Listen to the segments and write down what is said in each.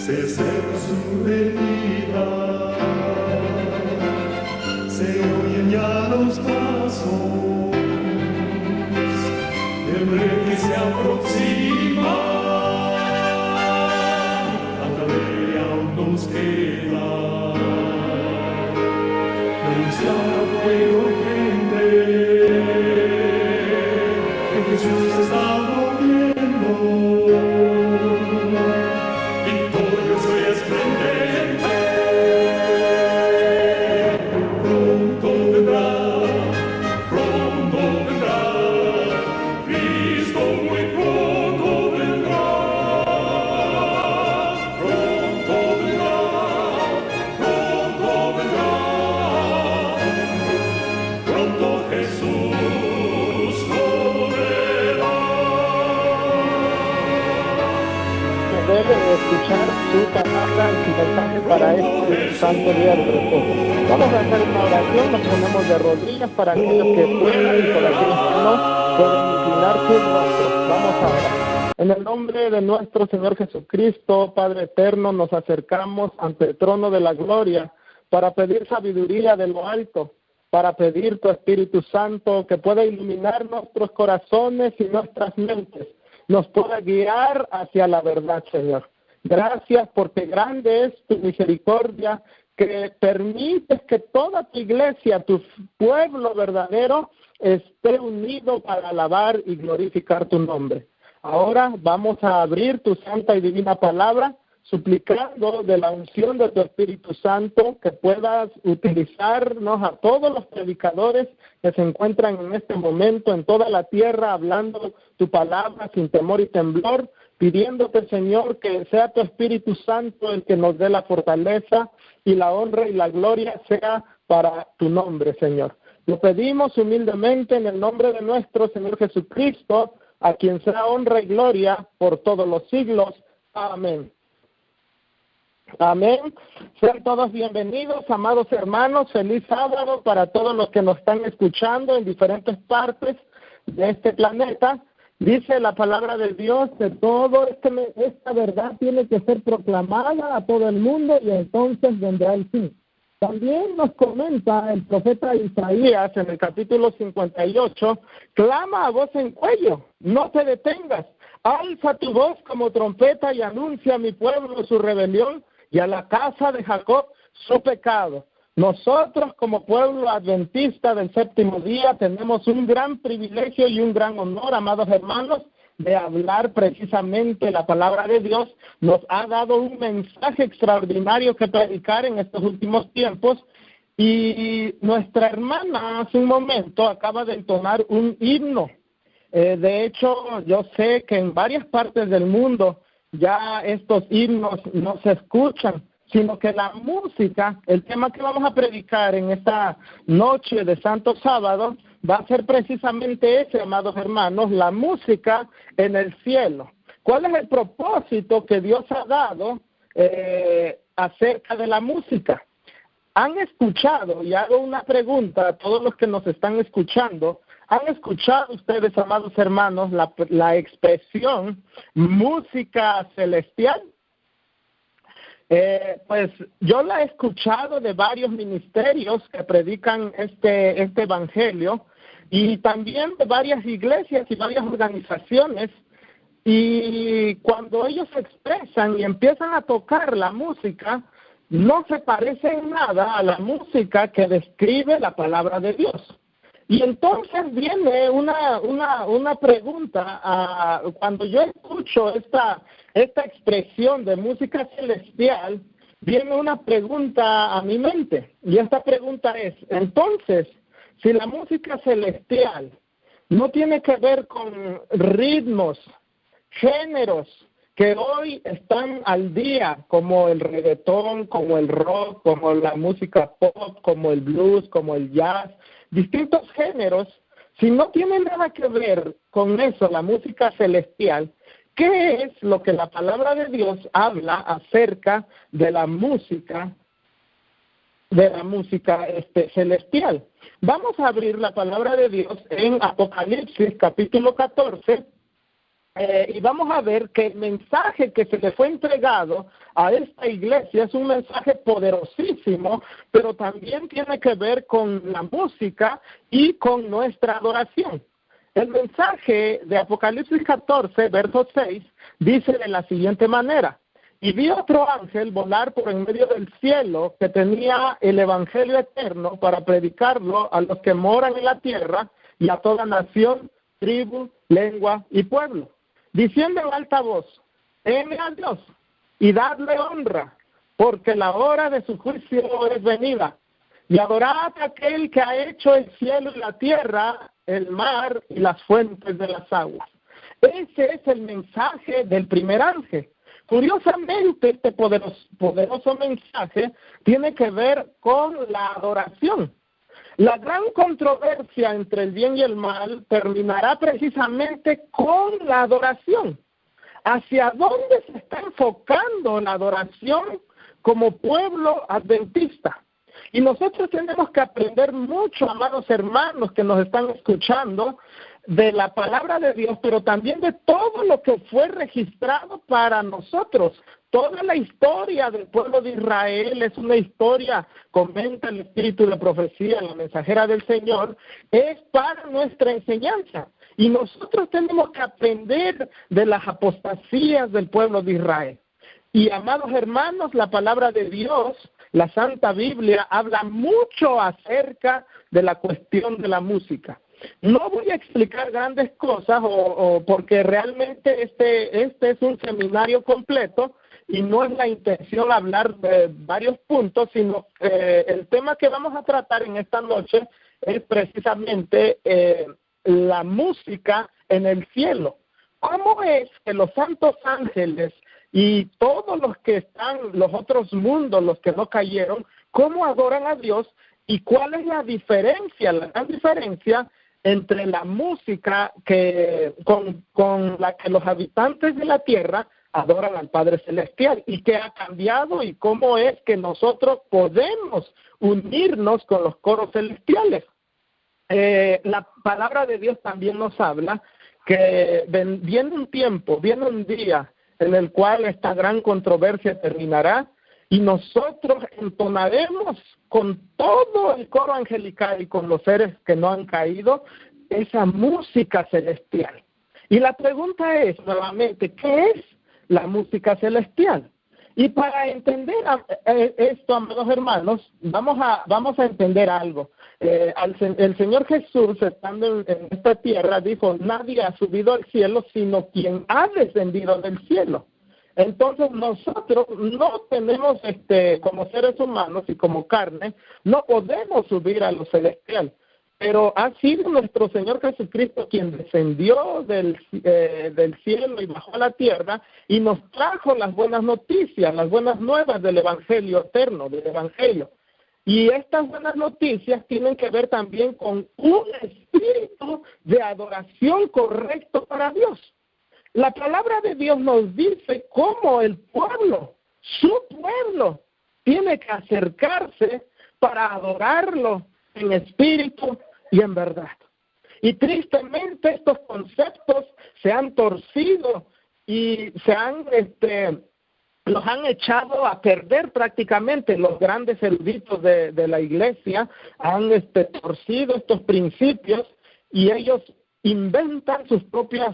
se acerca su venida, se oyen ya los pasos del rey que se aproxima. Todavía aún nos queda anunciar al pueblo gente que Jesús está volviendo, victorioso y esplendente. Pronto vendrá, Cristo muy pronto vendrá. Debe escuchar su palabra y su mensaje para este santo día de reposo. Vamos a hacer una oración, nos ponemos de rodillas para aquellos que puedan y para aquellos que no pueden inclinar sus rostros. Vamos a orar. En el nombre de nuestro Señor Jesucristo, Padre eterno, nos acercamos ante el trono de la gloria para pedir sabiduría de lo alto, para pedir tu Espíritu Santo que pueda iluminar nuestros corazones y nuestras mentes, nos pueda guiar hacia la verdad, Señor. Gracias porque grande es tu misericordia, que permites que toda tu iglesia, tu pueblo verdadero, esté unido para alabar y glorificar tu nombre. Ahora vamos a abrir tu santa y divina palabra, suplicando de la unción de tu Espíritu Santo que puedas utilizarnos a todos los predicadores que se encuentran en este momento en toda la tierra hablando tu palabra sin temor y temblor, pidiéndote, Señor, que sea tu Espíritu Santo el que nos dé la fortaleza y la honra y la gloria sea para tu nombre, Señor. Lo pedimos humildemente en el nombre de nuestro Señor Jesucristo, a quien sea honra y gloria por todos los siglos. Amén. Amén. Sean todos bienvenidos, amados hermanos. Feliz sábado para todos los que nos están escuchando en diferentes partes de este planeta. Dice la palabra de Dios que esta verdad tiene que ser proclamada a todo el mundo y entonces vendrá el fin. También nos comenta el profeta Isaías en el capítulo 58, clama a voz en cuello, no te detengas, alza tu voz como trompeta y anuncia a mi pueblo su rebelión y a la casa de Jacob su pecado. Nosotros como pueblo adventista del séptimo día tenemos un gran privilegio y un gran honor, amados hermanos, de hablar precisamente la palabra de Dios. Nos ha dado un mensaje extraordinario que predicar en estos últimos tiempos y nuestra hermana hace un momento acaba de entonar un himno. De hecho, yo sé que en varias partes del mundo ya estos himnos no se escuchan, sino que la música, el tema que vamos a predicar en esta noche de Santo Sábado, va a ser precisamente ese, amados hermanos, la música en el cielo. ¿Cuál es el propósito que Dios ha dado acerca de la música? ¿Han escuchado, y hago una pregunta a todos los que nos están escuchando, ¿han escuchado ustedes, amados hermanos, la expresión música celestial? Pues yo la he escuchado de varios ministerios que predican este evangelio y también de varias iglesias y varias organizaciones, y cuando ellos se expresan y empiezan a tocar la música, no se parece en nada a la música que describe la palabra de Dios. Y entonces viene una pregunta, cuando yo escucho esta expresión de música celestial, viene una pregunta a mi mente, y esta pregunta es, entonces, si la música celestial no tiene que ver con ritmos, géneros que hoy están al día, como el reggaetón, como el rock, como la música pop, como el blues, como el jazz, distintos géneros, si no tiene nada que ver con eso, la música celestial, ¿qué es lo que la palabra de Dios habla acerca de la música celestial? Vamos a abrir la palabra de Dios en Apocalipsis capítulo 14 y vamos a ver que el mensaje que se le fue entregado a esta iglesia. Es un mensaje poderosísimo, pero también tiene que ver con la música y con nuestra adoración. El mensaje de Apocalipsis 14, verso 6, dice de la siguiente manera: y vi otro ángel volar por en medio del cielo, que tenía el evangelio eterno para predicarlo a los que moran en la tierra y a toda nación, tribu, lengua y pueblo, diciendo en alta voz: temed a Dios y dadle honra, porque la hora de su juicio es venida, y adorad a aquel que ha hecho el cielo y la tierra, el mar y las fuentes de las aguas. Ese es el mensaje del primer ángel. Curiosamente, este poderoso mensaje tiene que ver con la adoración. La gran controversia entre el bien y el mal terminará precisamente con la adoración. ¿Hacia dónde se está enfocando la adoración como pueblo adventista? Y nosotros tenemos que aprender mucho, amados hermanos que nos están escuchando, de la palabra de Dios, pero también de todo lo que fue registrado para nosotros. Toda la historia del pueblo de Israel es una historia, comenta el Espíritu de Profecía, la mensajera del Señor, es para nuestra enseñanza. Y nosotros tenemos que aprender de las apostasías del pueblo de Israel. Y, amados hermanos, la palabra de Dios, la Santa Biblia, habla mucho acerca de la cuestión de la música. No voy a explicar grandes cosas porque realmente este es un seminario completo y no es la intención hablar de varios puntos, sino el tema que vamos a tratar en esta noche es precisamente la música en el cielo. ¿Cómo es que los santos ángeles y todos los que están, los otros mundos, los que no cayeron, cómo adoran a Dios y cuál es la diferencia, la gran diferencia entre la música con la que los habitantes de la tierra adoran al Padre Celestial y qué ha cambiado y cómo es que nosotros podemos unirnos con los coros celestiales? La palabra de Dios también nos habla que viene un tiempo, viene un día en el cual esta gran controversia terminará y nosotros entonaremos con todo el coro angelical y con los seres que no han caído esa música celestial. Y la pregunta es, nuevamente, ¿qué es la música celestial? Y para entender esto, amados hermanos, vamos a entender algo. El Señor Jesús, estando en esta tierra, dijo: nadie ha subido al cielo sino quien ha descendido del cielo. Entonces nosotros no tenemos, como seres humanos y como carne, no podemos subir a lo celestial. Pero ha sido nuestro Señor Jesucristo quien descendió del cielo y bajó a la tierra y nos trajo las buenas noticias, las buenas nuevas del Evangelio eterno, del Evangelio. Y estas buenas noticias tienen que ver también con un espíritu de adoración correcto para Dios. La palabra de Dios nos dice cómo el pueblo, su pueblo, tiene que acercarse para adorarlo en espíritu y en verdad. Y tristemente estos conceptos se han torcido y los han echado a perder prácticamente. Los grandes eruditos de la iglesia han torcido estos principios y ellos inventan su propia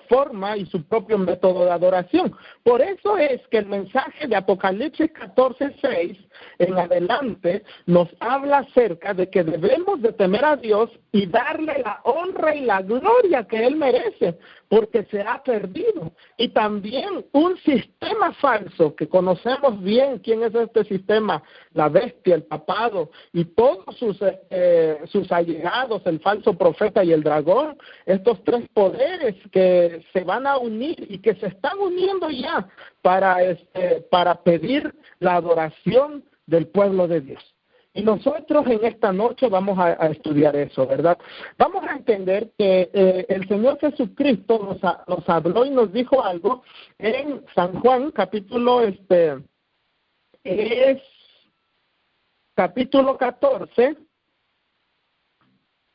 forma y su propio método de adoración. Por eso es que el mensaje de Apocalipsis 14:6 en adelante nos habla acerca de que debemos de temer a Dios y darle la honra y la gloria que Él merece, porque se ha perdido. Y también un sistema falso, que conocemos bien quién es este sistema: la bestia, el papado y todos sus allegados, el falso profeta y el dragón. Estos tres poderes que se van a unir y que se están uniendo ya para pedir la adoración del pueblo de Dios. Y nosotros en esta noche vamos a estudiar eso, ¿verdad? Vamos a entender que el Señor Jesucristo nos habló y nos dijo algo en San Juan, capítulo 14,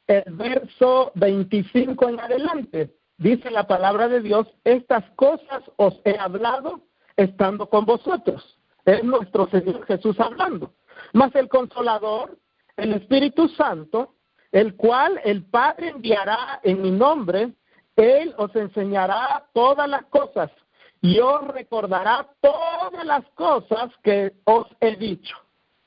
el verso 25 en adelante. Dice la palabra de Dios: estas cosas os he hablado estando con vosotros. Es nuestro Señor Jesús hablando. Mas el Consolador, el Espíritu Santo, el cual el Padre enviará en mi nombre, Él os enseñará todas las cosas y os recordará todas las cosas que os he dicho.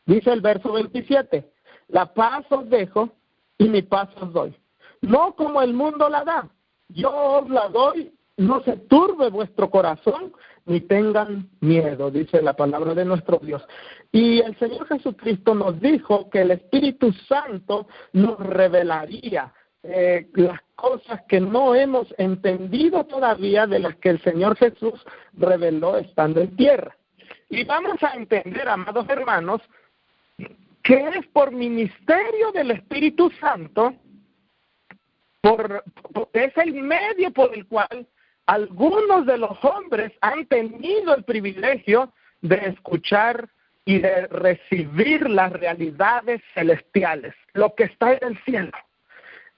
Dice el verso 27, la paz os dejo y mi paz os doy. No como el mundo la da, yo os la doy, no se turbe vuestro corazón ni tengan miedo, dice la palabra de nuestro Dios. Y el Señor Jesucristo nos dijo que el Espíritu Santo nos revelaría las cosas que no hemos entendido todavía de las que el Señor Jesús reveló estando en tierra. Y vamos a entender, amados hermanos, que es por ministerio del Espíritu Santo, es el medio por el cual algunos de los hombres han tenido el privilegio de escuchar y de recibir las realidades celestiales, lo que está en el cielo.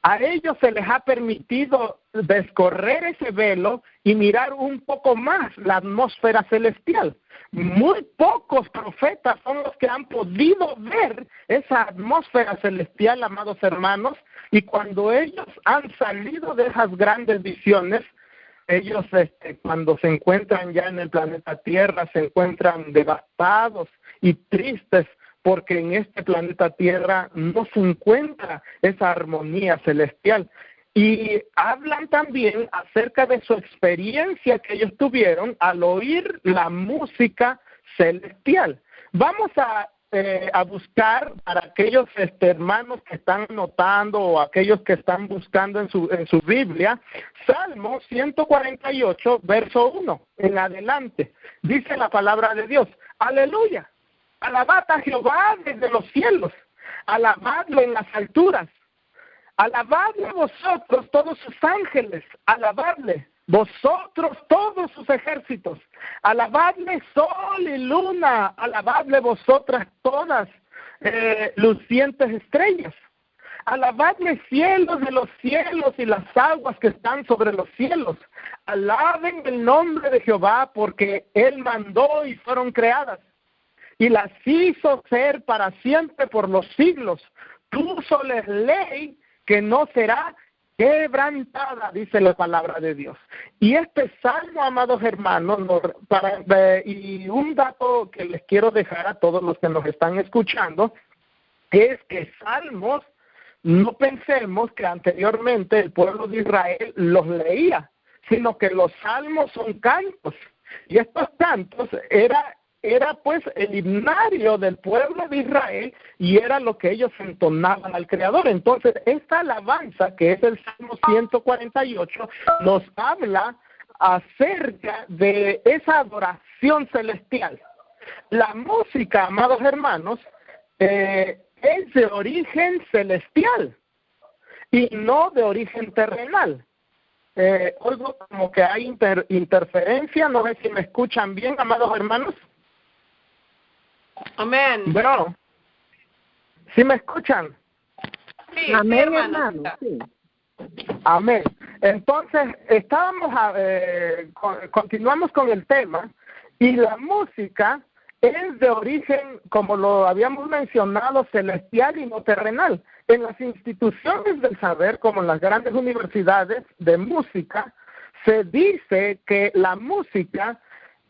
A ellos se les ha permitido descorrer ese velo y mirar un poco más la atmósfera celestial. Muy pocos profetas son los que han podido ver esa atmósfera celestial, amados hermanos, y cuando ellos han salido de esas grandes visiones, ellos cuando se encuentran ya en el planeta Tierra se encuentran devastados y tristes porque en este planeta Tierra no se encuentra esa armonía celestial. Y hablan también acerca de su experiencia que ellos tuvieron al oír la música celestial. Vamos a buscar para aquellos hermanos que están notando o aquellos que están buscando en su Biblia, Salmo 148, verso 1, en adelante. Dice la palabra de Dios, aleluya, alabad a Jehová desde los cielos, alabadlo en las alturas, alabadle vosotros todos sus ángeles, alabadle vosotros todos sus ejércitos, alabadle sol y luna, alabadle vosotras todas lucientes estrellas, alabadle cielos de los cielos y las aguas que están sobre los cielos, alaben el nombre de Jehová porque Él mandó y fueron creadas, y las hizo ser para siempre por los siglos, púsoles ley que no será quebrantada, dice la palabra de Dios. Y este salmo, amados hermanos, y un dato que les quiero dejar a todos los que nos están escuchando, es que salmos, no pensemos que anteriormente el pueblo de Israel los leía, sino que los salmos son cantos, y estos cantos era pues el himnario del pueblo de Israel y era lo que ellos entonaban al Creador. Entonces, esta alabanza, que es el Salmo 148, nos habla acerca de esa adoración celestial. La música, amados hermanos, es de origen celestial y no de origen terrenal. Oigo como que hay interferencia, no sé si me escuchan bien, amados hermanos. Amén. Bueno, ¿sí me escuchan? Sí, Amén, sí, hermano. Sí. Amén. Entonces, continuamos con el tema, y la música es de origen, como lo habíamos mencionado, celestial y no terrenal. En las instituciones del saber, como en las grandes universidades de música, se dice que la música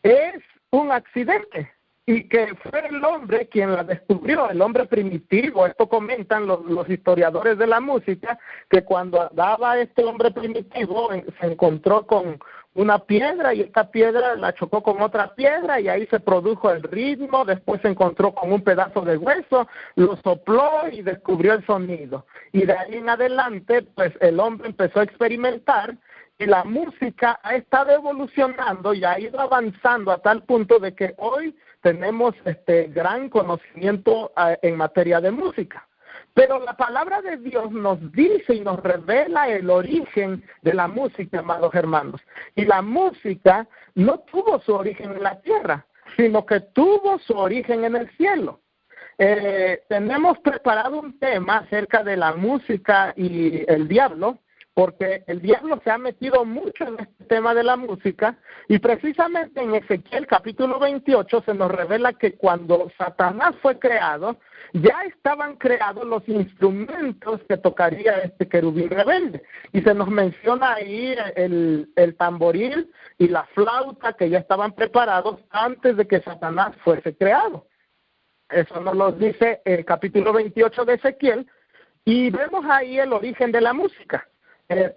es un accidente y que fue el hombre quien la descubrió, el hombre primitivo. Esto comentan los historiadores de la música, que cuando andaba este hombre primitivo se encontró con una piedra y esta piedra la chocó con otra piedra y ahí se produjo el ritmo. Después se encontró con un pedazo de hueso, lo sopló y descubrió el sonido. Y de ahí en adelante, pues el hombre empezó a experimentar y la música ha estado evolucionando y ha ido avanzando a tal punto de que hoy tenemos gran conocimiento en materia de música. Pero la palabra de Dios nos dice y nos revela el origen de la música, amados hermanos. Y la música no tuvo su origen en la tierra, sino que tuvo su origen en el cielo. Tenemos preparado un tema acerca de la música y el diablo, porque el diablo se ha metido mucho en este tema de la música, y precisamente en Ezequiel capítulo 28 se nos revela que cuando Satanás fue creado, ya estaban creados los instrumentos que tocaría este querubín rebelde, y se nos menciona ahí el tamboril y la flauta que ya estaban preparados antes de que Satanás fuese creado. Eso nos lo dice el capítulo 28 de Ezequiel, y vemos ahí el origen de la música.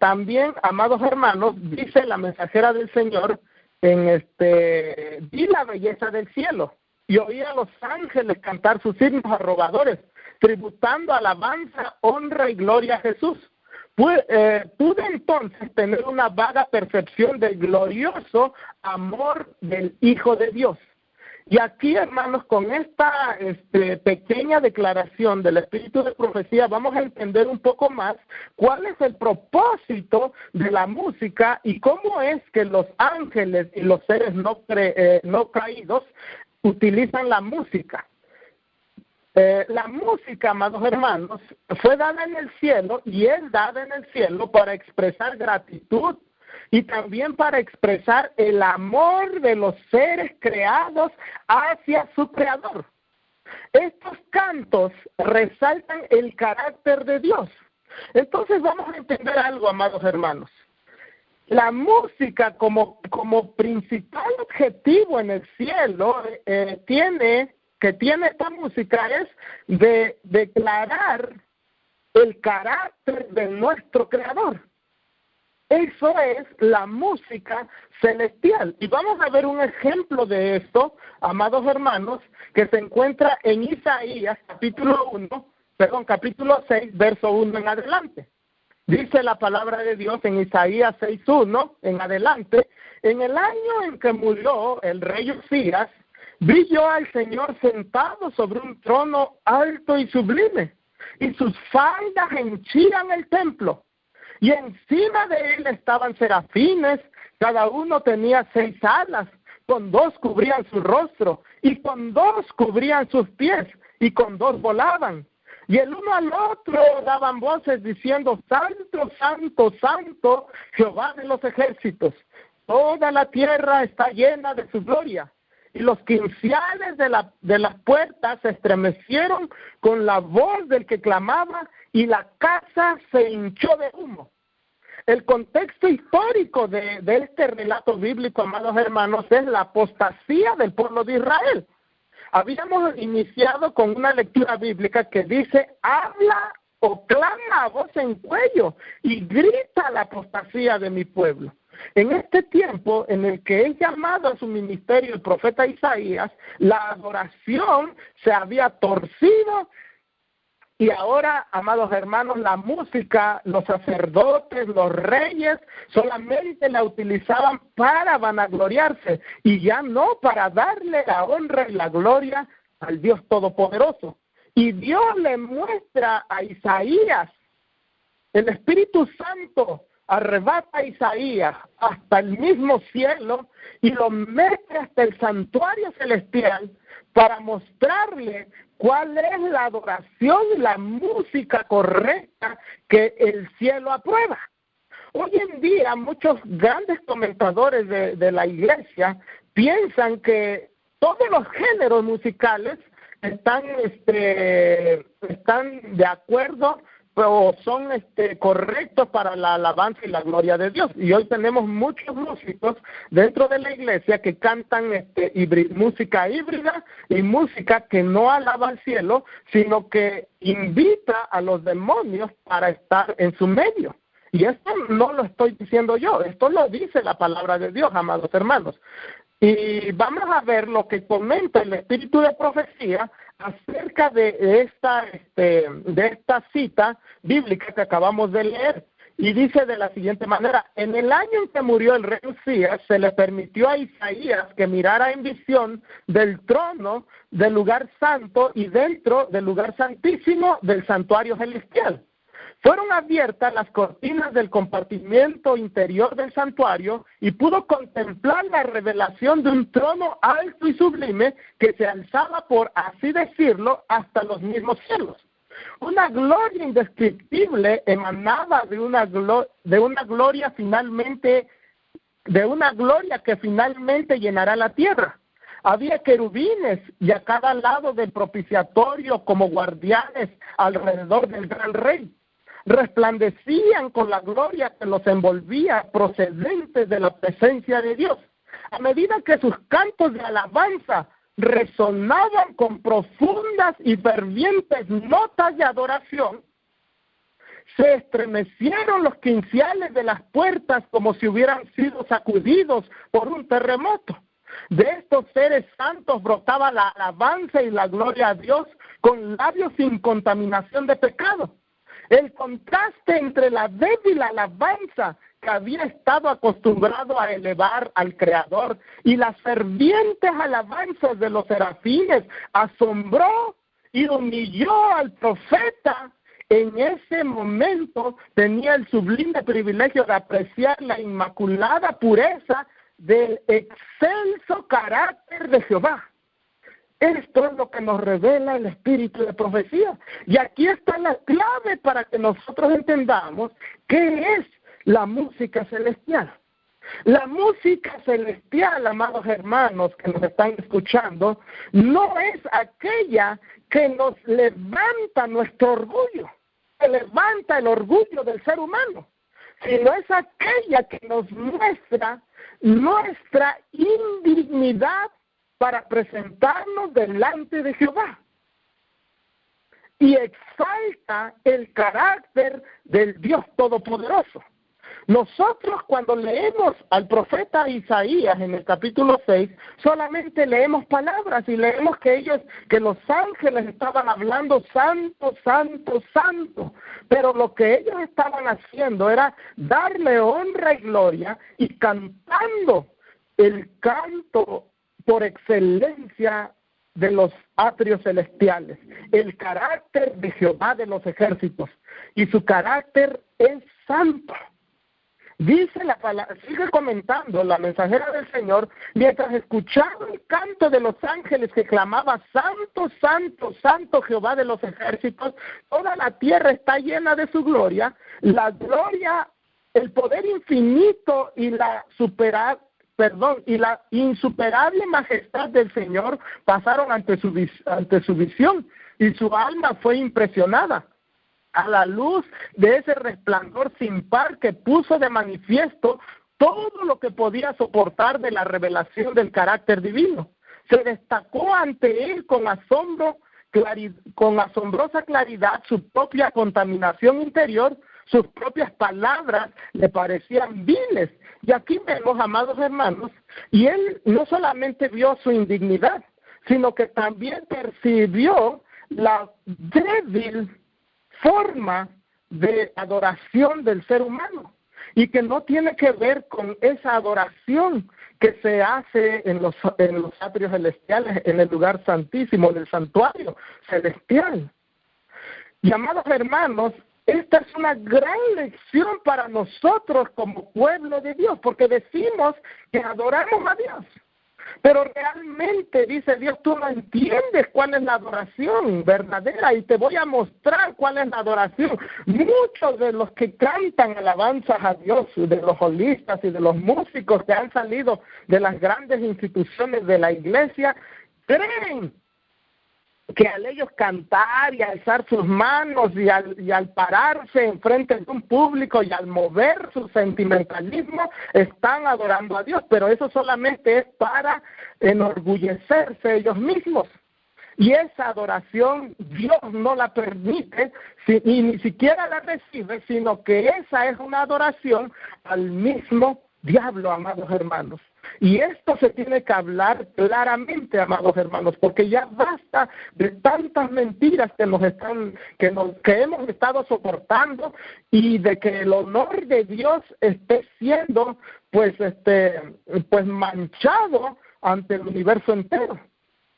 También, amados hermanos, dice la mensajera del Señor vi la belleza del cielo y oí a los ángeles cantar sus himnos a robadores, tributando alabanza, honra y gloria a Jesús. Pude entonces tener una vaga percepción del glorioso amor del Hijo de Dios. Y aquí, hermanos, con esta pequeña declaración del espíritu de profecía, vamos a entender un poco más cuál es el propósito de la música y cómo es que los ángeles y los seres no caídos utilizan la música. La música, amados hermanos, fue dada en el cielo y es dada en el cielo para expresar gratitud y también para expresar el amor de los seres creados hacia su creador. Estos cantos resaltan el carácter de Dios. Entonces vamos a entender algo, amados hermanos. La música como principal objetivo en el cielo tiene esta música es de declarar el carácter de nuestro creador. Eso es la música celestial. Y vamos a ver un ejemplo de esto, amados hermanos, que se encuentra en Isaías capítulo 6, verso 1 en adelante. Dice la palabra de Dios en Isaías 6:1 en adelante: en el año en que murió el rey Usías, vi yo al Señor sentado sobre un trono alto y sublime, y sus faldas henchían el templo. Y encima de él estaban serafines, cada uno tenía 6 alas, con 2 cubrían su rostro, y con 2 cubrían sus pies, y con 2 volaban. Y el uno al otro daban voces diciendo: Santo, Santo, Santo, Jehová de los ejércitos. Toda la tierra está llena de su gloria. Y los quinciales de las puertas se estremecieron con la voz del que clamaba, y la casa se hinchó de humo. El contexto histórico de este relato bíblico, amados hermanos, es la apostasía del pueblo de Israel. Habíamos iniciado con una lectura bíblica que dice: habla o clama a voz en cuello y grita la apostasía de mi pueblo. En este tiempo en el que es llamado a su ministerio el profeta Isaías, la adoración se había torcido, y ahora, amados hermanos, la música, los sacerdotes, los reyes, solamente la utilizaban para vanagloriarse y ya no para darle la honra y la gloria al Dios Todopoderoso. Y Dios le muestra a Isaías, el Espíritu Santo arrebata a Isaías hasta el mismo cielo y lo mete hasta el santuario celestial para mostrarle cuál es la adoración y la música correcta que el cielo aprueba. Hoy en día muchos grandes comentadores de la iglesia piensan que todos los géneros musicales están de acuerdo o son correctos para la alabanza y la gloria de Dios. Y hoy tenemos muchos músicos dentro de la iglesia que cantan música híbrida y música que no alaba al cielo, sino que invita a los demonios para estar en su medio. Y esto no lo estoy diciendo yo, esto lo dice la palabra de Dios, amados hermanos. Y vamos a ver lo que comenta el espíritu de profecía acerca de esta cita bíblica que acabamos de leer. Y dice de la siguiente manera: en el año en que murió el rey Usías, se le permitió a Isaías que mirara en visión del trono del lugar santo y dentro del lugar santísimo del santuario celestial. Fueron abiertas las cortinas del compartimiento interior del santuario y pudo contemplar la revelación de un trono alto y sublime que se alzaba, por así decirlo, hasta los mismos cielos. Una gloria indescriptible emanaba de una gloria que finalmente llenará la tierra. Había querubines y a cada lado del propiciatorio como guardianes alrededor del gran rey. Resplandecían con la gloria que los envolvía procedentes de la presencia de Dios. A medida que sus cantos de alabanza resonaban con profundas y fervientes notas de adoración, se estremecieron los quinciales de las puertas como si hubieran sido sacudidos por un terremoto. De estos seres santos brotaba la alabanza y la gloria a Dios con labios sin contaminación de pecado. El contraste entre la débil alabanza que había estado acostumbrado a elevar al Creador y las fervientes alabanzas de los serafines asombró y humilló al profeta. En ese momento tenía el sublime privilegio de apreciar la inmaculada pureza del excelso carácter de Jehová. Esto es lo que nos revela el espíritu de profecía. Y aquí está la clave para que nosotros entendamos qué es la música celestial. La música celestial, amados hermanos que nos están escuchando, no es aquella que nos levanta nuestro orgullo, que levanta el orgullo del ser humano, sino es aquella que nos muestra nuestra indignidad para presentarnos delante de Jehová y exalta el carácter del Dios Todopoderoso. Nosotros cuando leemos al profeta Isaías en el capítulo 6, solamente leemos palabras y leemos que los ángeles estaban hablando santo, santo, santo, pero lo que ellos estaban haciendo era darle honra y gloria y cantando el canto por excelencia de los atrios celestiales, el carácter de Jehová de los ejércitos, y su carácter es santo. Dice la palabra, sigue comentando la mensajera del Señor, mientras escuchaba el canto de los ángeles que clamaba, santo, santo, santo Jehová de los ejércitos, toda la tierra está llena de su gloria, la gloria, el poder infinito y la insuperable majestad del Señor pasaron ante su visión y su alma fue impresionada a la luz de ese resplandor sin par que puso de manifiesto todo lo que podía soportar de la revelación del carácter divino. Se destacó ante él con asombrosa claridad su propia contaminación interior. Sus propias palabras le parecían viles. Y aquí vemos, amados hermanos, y él no solamente vio su indignidad, sino que también percibió la débil forma de adoración del ser humano, y que no tiene que ver con esa adoración que se hace en los atrios celestiales, en el lugar santísimo, en el santuario celestial. Y amados hermanos, esta es una gran lección para nosotros como pueblo de Dios, porque decimos que adoramos a Dios, pero realmente, dice Dios, tú no entiendes cuál es la adoración verdadera, y te voy a mostrar cuál es la adoración. Muchos de los que cantan alabanzas a Dios, de los holistas y de los músicos que han salido de las grandes instituciones de la iglesia, creen que al ellos cantar y alzar sus manos y al pararse enfrente de un público y al mover su sentimentalismo, están adorando a Dios, pero eso solamente es para enorgullecerse ellos mismos. Y esa adoración Dios no la permite y ni siquiera la recibe, sino que esa es una adoración al mismo diablo, amados hermanos. Y esto se tiene que hablar claramente, amados hermanos, porque ya basta de tantas mentiras que hemos estado soportando, y de que el honor de Dios esté siendo pues manchado ante el universo entero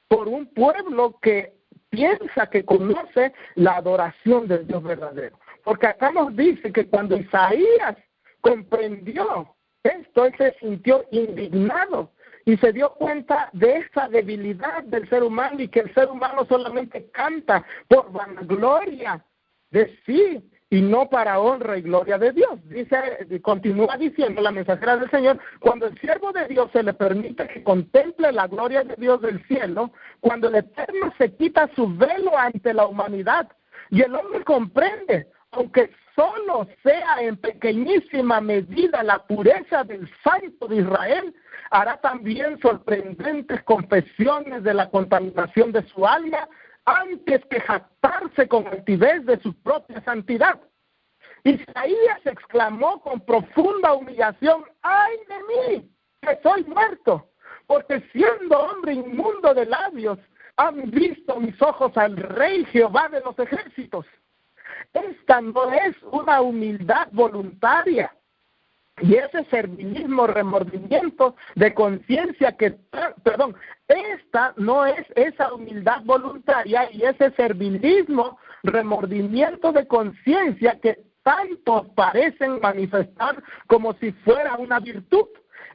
por un pueblo que piensa que conoce la adoración del Dios verdadero. Porque acá nos dice que cuando Isaías comprendió esto, él se sintió indignado y se dio cuenta de esa debilidad del ser humano y que el ser humano solamente canta por vanagloria de sí y no para honra y gloria de Dios. Continúa diciendo la mensajera del Señor, cuando el siervo de Dios se le permite que contemple la gloria de Dios del cielo, cuando el Eterno se quita su velo ante la humanidad y el hombre comprende, aunque solo sea en pequeñísima medida la pureza del Santo de Israel, hará también sorprendentes confesiones de la contaminación de su alma antes que jactarse con altivez de su propia santidad. Isaías exclamó con profunda humillación, ¡ay de mí, que soy muerto! Porque siendo hombre inmundo de labios, han visto mis ojos al Rey Jehová de los ejércitos. Esta no es una humildad voluntaria, y ese servilismo, remordimiento de conciencia esta no es esa humildad voluntaria y ese servilismo, remordimiento de conciencia que tantos parecen manifestar como si fuera una virtud.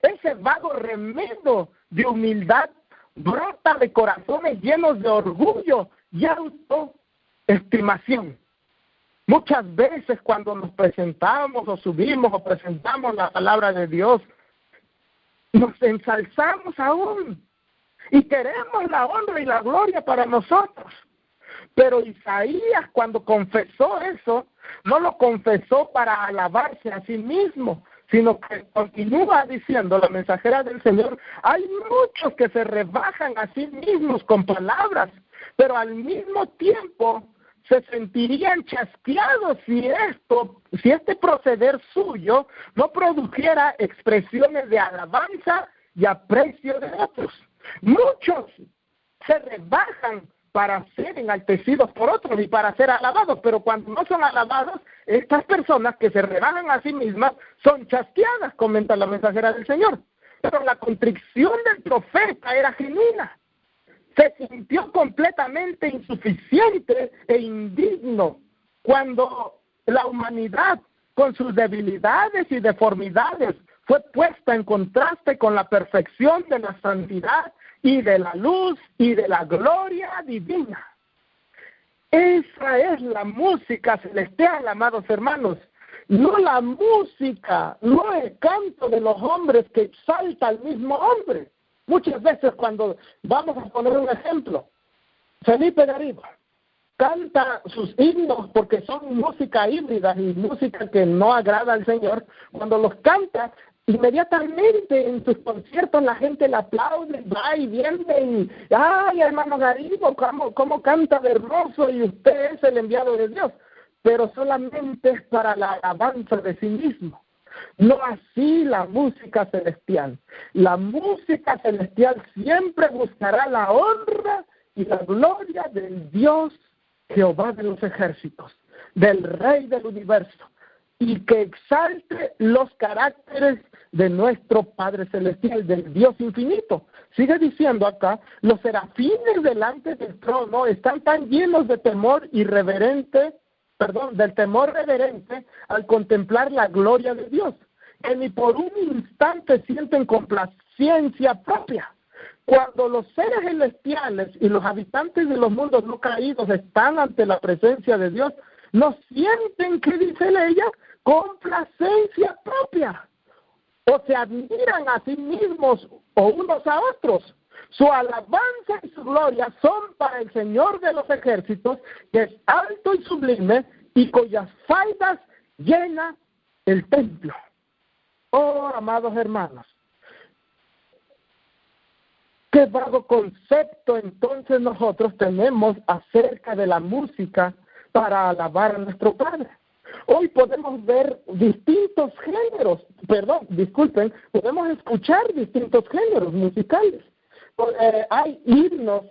Ese vago remedio de humildad brota de corazones llenos de orgullo y autoestimación. Muchas veces cuando nos presentamos o subimos o presentamos la palabra de Dios, nos ensalzamos aún y queremos la honra y la gloria para nosotros. Pero Isaías, cuando confesó eso, no lo confesó para alabarse a sí mismo, sino que continúa diciendo la mensajera del Señor, hay muchos que se rebajan a sí mismos con palabras, pero al mismo tiempo se sentirían chasqueados si este proceder suyo no produjera expresiones de alabanza y aprecio de otros. Muchos se rebajan para ser enaltecidos por otros y para ser alabados, pero cuando no son alabados, estas personas que se rebajan a sí mismas son chasqueadas, comenta la mensajera del Señor. Pero la contrición del profeta era genuina. Se sintió completamente insuficiente e indigno cuando la humanidad, con sus debilidades y deformidades, fue puesta en contraste con la perfección de la santidad y de la luz y de la gloria divina. Esa es la música celestial, amados hermanos. No la música, no el canto de los hombres que exalta al mismo hombre. Muchas veces cuando vamos a poner un ejemplo, Felipe Garrido canta sus himnos porque son música híbrida y música que no agrada al Señor. Cuando los canta, inmediatamente en sus conciertos la gente le aplaude, va y viene y, ¡ay, hermano Garrido, cómo canta de hermoso y usted es el enviado de Dios! Pero solamente es para la alabanza de sí mismo. No así la música celestial. La música celestial siempre buscará la honra y la gloria del Dios Jehová de los ejércitos, del Rey del universo, y que exalte los caracteres de nuestro Padre celestial, del Dios infinito. Sigue diciendo acá, los serafines delante del trono están tan llenos de temor del temor reverente al contemplar la gloria de Dios, que ni por un instante sienten complacencia propia. Cuando los seres celestiales y los habitantes de los mundos no caídos están ante la presencia de Dios, no sienten, ¿qué dice ella? Complacencia propia. O se admiran a sí mismos o unos a otros. Su alabanza y su gloria son para el Señor de los ejércitos, que es alto y sublime, y cuyas faldas llena el templo. Oh, amados hermanos, qué vago concepto entonces nosotros tenemos acerca de la música para alabar a nuestro Padre. Hoy podemos ver podemos escuchar distintos géneros musicales. Hay himnos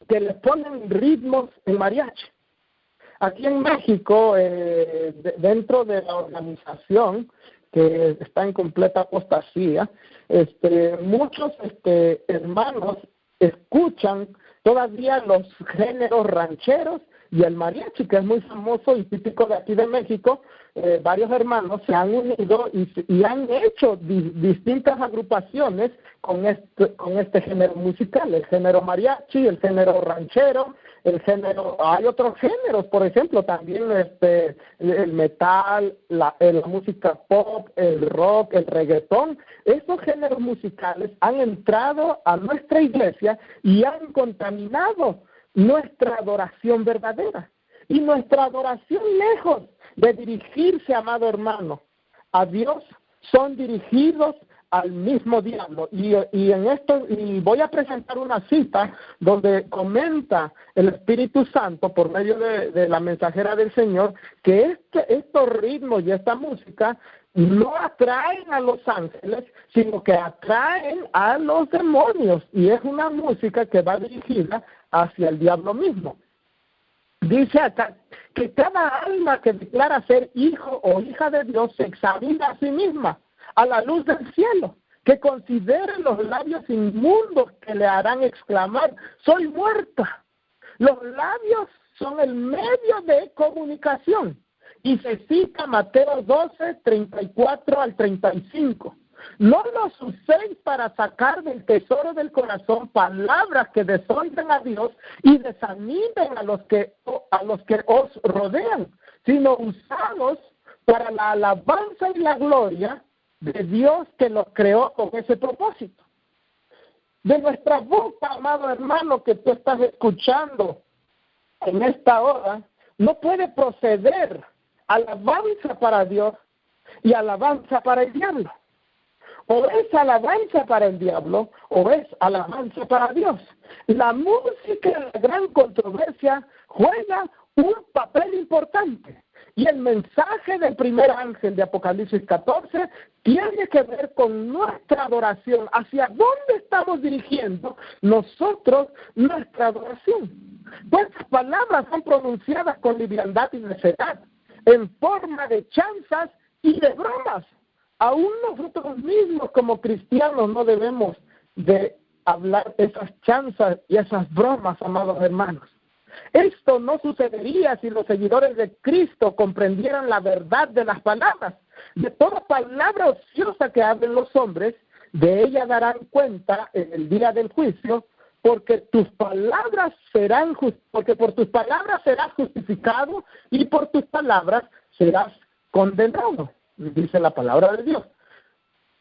que le ponen ritmos en mariachi. Aquí en México, dentro de la organización que está en completa apostasía, muchos hermanos escuchan todavía los géneros rancheros y el mariachi, que es muy famoso y típico de aquí de México. Varios hermanos se han unido y han hecho distintas agrupaciones con este género musical, el género mariachi, el género ranchero, hay otros géneros, por ejemplo, también el metal, la música pop, el rock, el reggaetón. Estos géneros musicales han entrado a nuestra iglesia y han contaminado nuestra adoración verdadera. Y nuestra adoración, lejos de dirigirse, amado hermano, a Dios, son dirigidos al mismo diablo. Y en esto, y voy a presentar una cita donde comenta el Espíritu Santo por medio de la mensajera del Señor que estos ritmos y esta música no atraen a los ángeles, sino que atraen a los demonios, y es una música que va dirigida hacia el diablo mismo. Dice acá que cada alma que declara ser hijo o hija de Dios se examina a sí misma a la luz del cielo, que considere los labios inmundos que le harán exclamar: soy muerta. Los labios son el medio de comunicación, y se cita Mateo 12, 34 al 35. No los uséis para sacar del tesoro del corazón palabras que deshonren a Dios y desanimen a los que os rodean, sino usados para la alabanza y la gloria de Dios que los creó con ese propósito. De nuestra boca, amado hermano, que tú estás escuchando en esta hora, no puede proceder alabanza para Dios y alabanza para el diablo. O es alabanza para el diablo, o es alabanza para Dios. La música en la gran controversia juega un papel importante. Y el mensaje del primer ángel de Apocalipsis 14 tiene que ver con nuestra adoración. ¿Hacia dónde estamos dirigiendo nosotros nuestra adoración? Pues las palabras son pronunciadas con liviandad y necedad, en forma de chanzas y de bromas. Aún nosotros mismos como cristianos no debemos de hablar esas chanzas y esas bromas, amados hermanos. Esto no sucedería si los seguidores de Cristo comprendieran la verdad de las palabras. De toda palabra ociosa que hablen los hombres, de ella darán cuenta en el día del juicio, porque por tus palabras serás justificado y por tus palabras serás condenado, dice la palabra de Dios.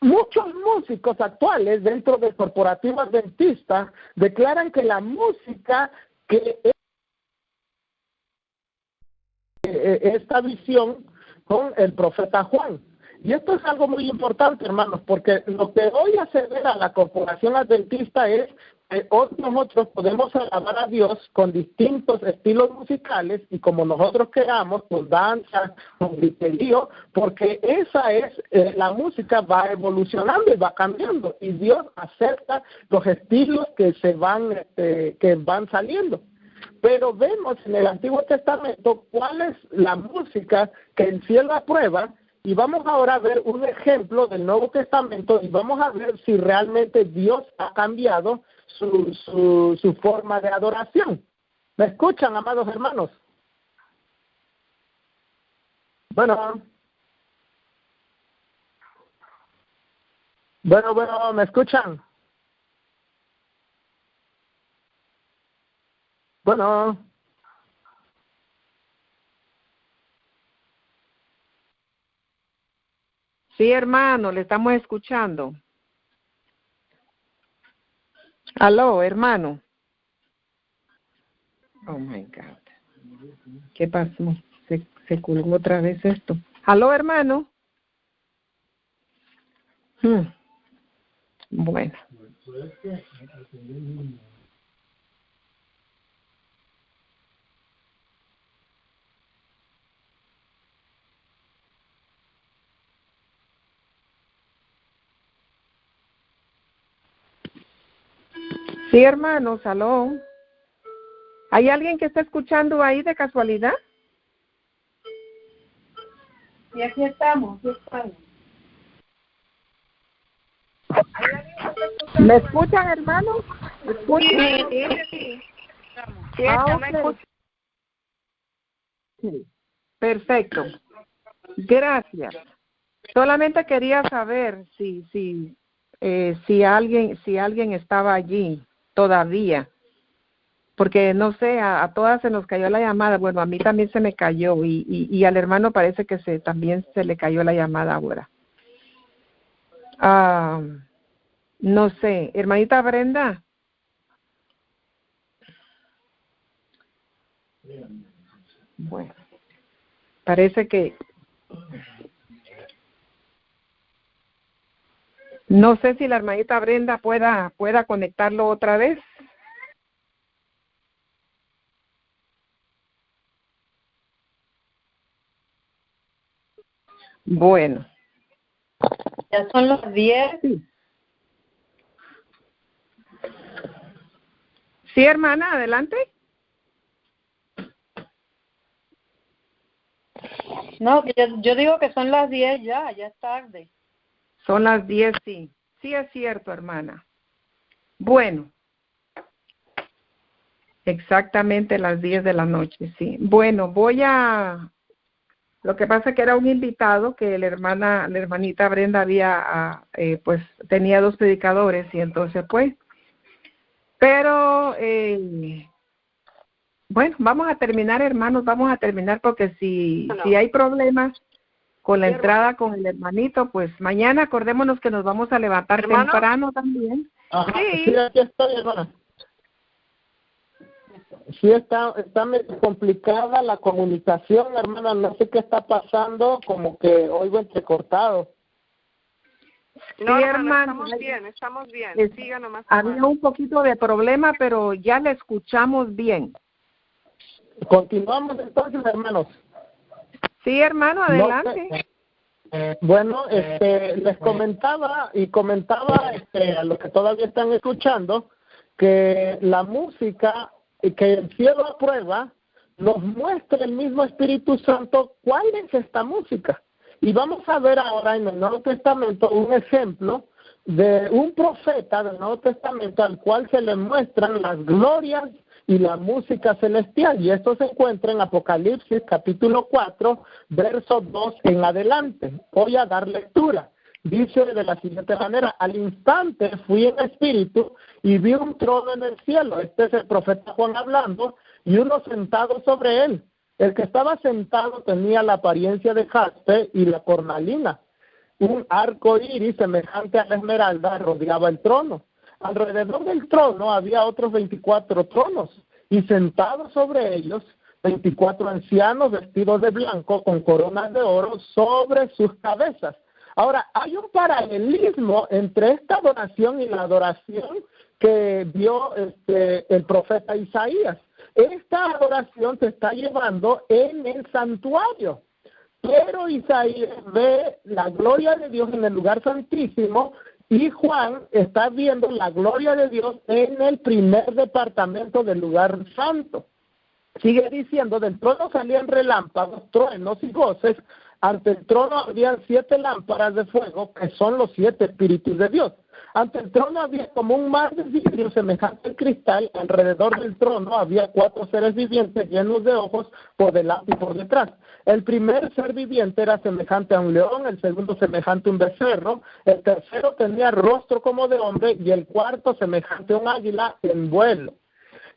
Muchos músicos actuales dentro del corporativo adventista declaran que la música que esta visión con el profeta Juan. Y esto es algo muy importante, hermanos, porque lo que hoy hace ver a la corporación adventista es que nosotros podemos alabar a Dios con distintos estilos musicales y como nosotros queramos, con danza, con griterío, porque esa es, la música va evolucionando y va cambiando, y Dios acepta los estilos que van saliendo. Pero vemos en el Antiguo Testamento cuál es la música que el cielo aprueba, y vamos ahora a ver un ejemplo del Nuevo Testamento y vamos a ver si realmente Dios ha cambiado su forma de adoración. ¿Me escuchan, amados hermanos? Bueno, ¿me escuchan? Bueno. Sí, hermano, le estamos escuchando. Aló, hermano. Oh, my God. ¿Qué pasó? Se colgó otra vez esto. Aló, hermano. Bueno. Sí, hermano, aló. ¿Hay alguien que está escuchando ahí de casualidad? Y aquí estamos, ¿Me escuchan, hermano? ¿Me escuchan? Sí. Okay. perfecto. Gracias. Solamente quería saber si alguien estaba allí todavía, porque no sé, a todas se nos cayó la llamada. Bueno, a mí también se me cayó y al hermano parece que también se le cayó la llamada ahora. No sé, hermanita Brenda. Bueno, parece que no sé si la hermanita Brenda pueda conectarlo otra vez. Bueno. Ya son las 10. Sí, hermana, adelante. No, yo digo que son las 10 ya es tarde. Son las 10, sí. Sí es cierto, hermana. Bueno. Exactamente las 10 de la noche, sí. Bueno, lo que pasa es que era un invitado que la hermanita Brenda había, pues tenía 2 predicadores y entonces pues, pero bueno, vamos a terminar, hermanos, porque si hay problemas con la entrada con el hermanito, pues mañana acordémonos que nos vamos a levantar temprano también. Ajá, sí, aquí estoy, hermana. Sí, está medio complicada la comunicación, hermana, no sé qué está pasando, como que oigo entrecortado. No, sí, hermano, estamos bien. Siga nomás. Había un poquito de problema, pero ya le escuchamos bien. Continuamos entonces, hermanos. Sí, hermano, adelante. Bueno, les comentaba a los que todavía están escuchando que la música que el cielo aprueba nos muestra el mismo Espíritu Santo cuál es esta música. Y vamos a ver ahora en el Nuevo Testamento un ejemplo de un profeta del Nuevo Testamento al cual se le muestran las glorias y la música celestial. Y esto se encuentra en Apocalipsis capítulo 4, verso 2 en adelante. Voy a dar lectura. Dice de la siguiente manera: al instante fui en espíritu y vi un trono en el cielo. Este es el profeta Juan hablando, y uno sentado sobre él. El que estaba sentado tenía la apariencia de jaspe y la cornalina. Un arco iris semejante a la esmeralda rodeaba el trono. Alrededor del trono había otros 24 tronos, y sentados sobre ellos 24 ancianos vestidos de blanco con coronas de oro sobre sus cabezas. Ahora, hay un paralelismo entre esta adoración y la adoración que vio el profeta Isaías. Esta adoración se está llevando en el santuario, pero Isaías ve la gloria de Dios en el lugar santísimo y Juan está viendo la gloria de Dios en el primer departamento del lugar santo. Sigue diciendo: del trono salían relámpagos, truenos y voces. Ante el trono habían 7 lámparas de fuego, que son los 7 espíritus de Dios. Ante el trono había como un mar de vidrio semejante al cristal. Alrededor del trono había 4 seres vivientes llenos de ojos por delante y por detrás. El primer ser viviente era semejante a un león, el segundo semejante a un becerro, el tercero tenía rostro como de hombre y el cuarto semejante a un águila en vuelo.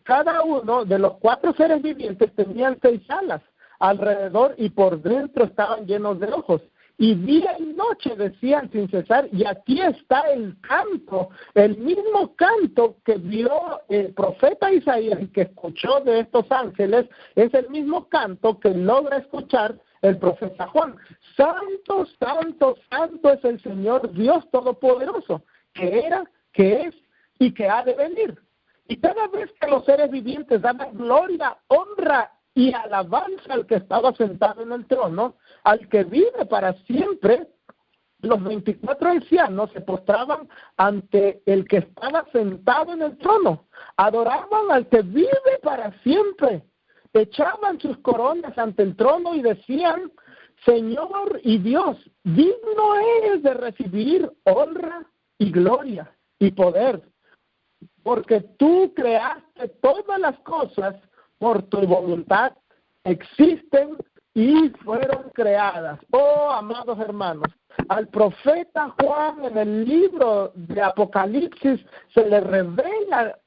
Cada uno de los 4 seres vivientes tenían 6 alas alrededor y por dentro estaban llenos de ojos. Y día y noche decían sin cesar: y aquí está el canto, el mismo canto que vio el profeta Isaías y que escuchó de estos ángeles, es el mismo canto que logra escuchar el profeta Juan. Santo, santo, santo es el Señor Dios Todopoderoso, que era, que es y que ha de venir. Y cada vez que los seres vivientes daban gloria, honra y alabanza al que estaba sentado en el trono, al que vive para siempre, los 24 ancianos se postraban ante el que estaba sentado en el trono, adoraban al que vive para siempre, echaban sus coronas ante el trono y decían: Señor y Dios, digno eres de recibir honra y gloria y poder, porque tú creaste todas las cosas por tu voluntad existen y fueron creadas. Oh, amados hermanos, al profeta Juan en el libro de Apocalipsis se le revela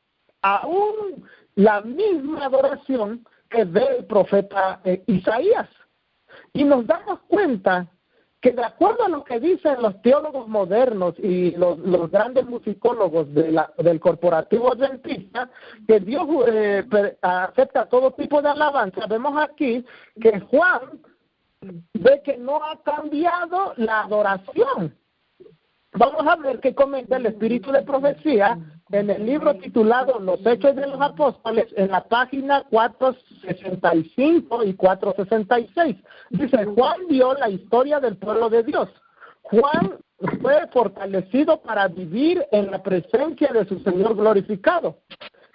aún la misma adoración que ve el profeta Isaías. Y nos damos cuenta que de acuerdo a lo que dicen los teólogos modernos y los grandes musicólogos del corporativo adventista, que Dios acepta todo tipo de alabanza, vemos aquí que Juan ve que no ha cambiado la adoración. Vamos a ver qué comenta el Espíritu de Profecía en el libro titulado Los Hechos de los Apóstoles, en la página 465 y 466. Dice, Juan vio la historia del pueblo de Dios. Juan fue fortalecido para vivir en la presencia de su Señor glorificado.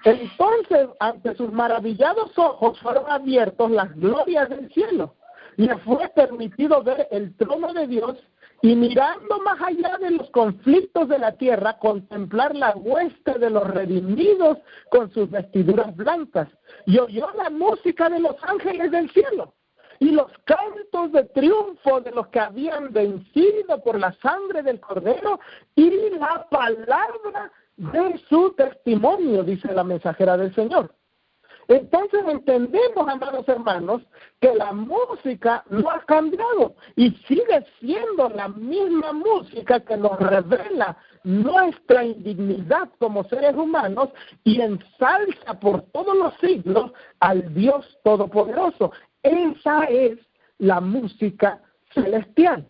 Entonces, ante sus maravillados ojos fueron abiertos las glorias del cielo. Le fue permitido ver el trono de Dios y mirando más allá de los conflictos de la tierra, contemplar la hueste de los redimidos con sus vestiduras blancas. Y oyó la música de los ángeles del cielo y los cantos de triunfo de los que habían vencido por la sangre del Cordero y la palabra de su testimonio, dice la mensajera del Señor. Entonces entendemos, amados hermanos, que la música no ha cambiado y sigue siendo la misma música que nos revela nuestra indignidad como seres humanos y ensalza por todos los siglos al Dios Todopoderoso. Esa es la música celestial.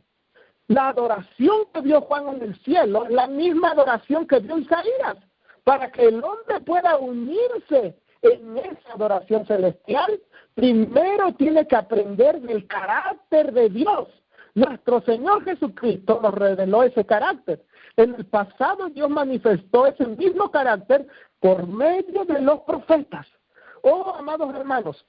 La adoración que vio Juan en el cielo es la misma adoración que vio Isaías, para que el hombre pueda unirse en esa adoración celestial. Primero tiene que aprender del carácter de Dios. Nuestro Señor Jesucristo nos reveló ese carácter. En el pasado Dios manifestó ese mismo carácter por medio de los profetas. Oh, amados hermanos,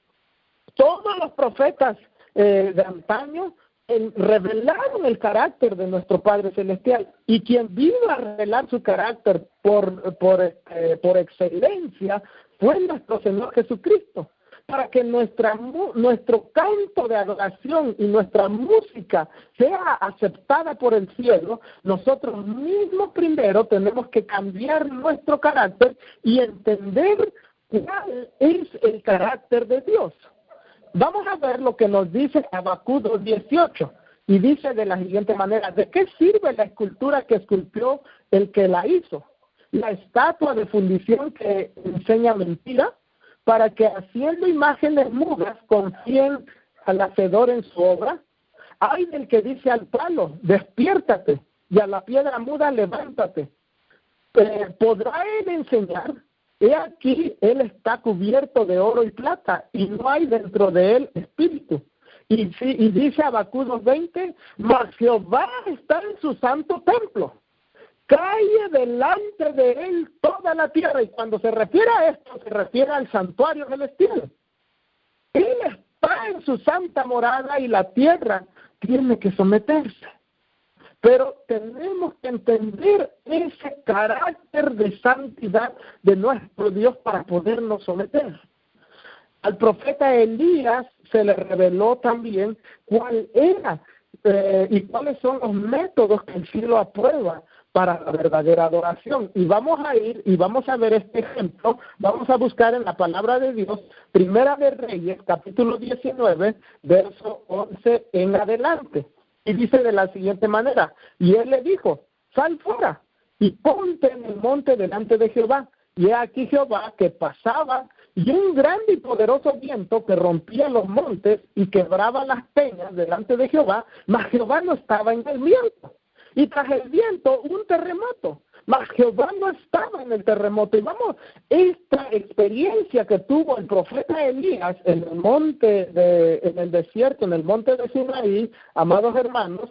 todos los profetas de antaño revelaron el carácter de nuestro Padre Celestial, y quien vino a revelar su carácter por excelencia fue nuestro Señor Jesucristo, para que nuestro canto de adoración y nuestra música sea aceptada por el cielo. Nosotros mismos primero tenemos que cambiar nuestro carácter y entender cuál es el carácter de Dios. Vamos a ver lo que nos dice Habacuc 2:18, y dice de la siguiente manera: ¿de qué sirve la escultura que esculpió el que la hizo? La estatua de fundición que enseña mentira, para que haciendo imágenes mudas confíen al hacedor en su obra. Ay del que dice al palo, despiértate, y a la piedra muda, levántate. ¿Podrá él enseñar? He aquí, él está cubierto de oro y plata, y no hay dentro de él espíritu. Y dice Habacuc 2:20, mas Jehová está en su santo templo. Cae delante de él toda la tierra. Y cuando se refiere a esto, se refiere al santuario celestial. Él está en su santa morada y la tierra tiene que someterse. Pero tenemos que entender ese carácter de santidad de nuestro Dios para podernos someter. Al profeta Elías se le reveló también cuál era y cuáles son los métodos que el cielo aprueba para la verdadera adoración. Y vamos a ir y vamos a ver este ejemplo. Vamos a buscar en la palabra de Dios, Primera de Reyes, capítulo 19, verso 11 en adelante. Y dice de la siguiente manera: y él le dijo, sal fuera y ponte en el monte delante de Jehová. Y he aquí Jehová que pasaba, y un grande y poderoso viento que rompía los montes y quebraba las peñas delante de Jehová, mas Jehová no estaba en el viento. Y tras el viento un terremoto, mas Jehová no estaba en el terremoto. Y vamos, esta experiencia que tuvo el profeta Elías en el monte, en el desierto, en el monte de Sinaí, amados hermanos,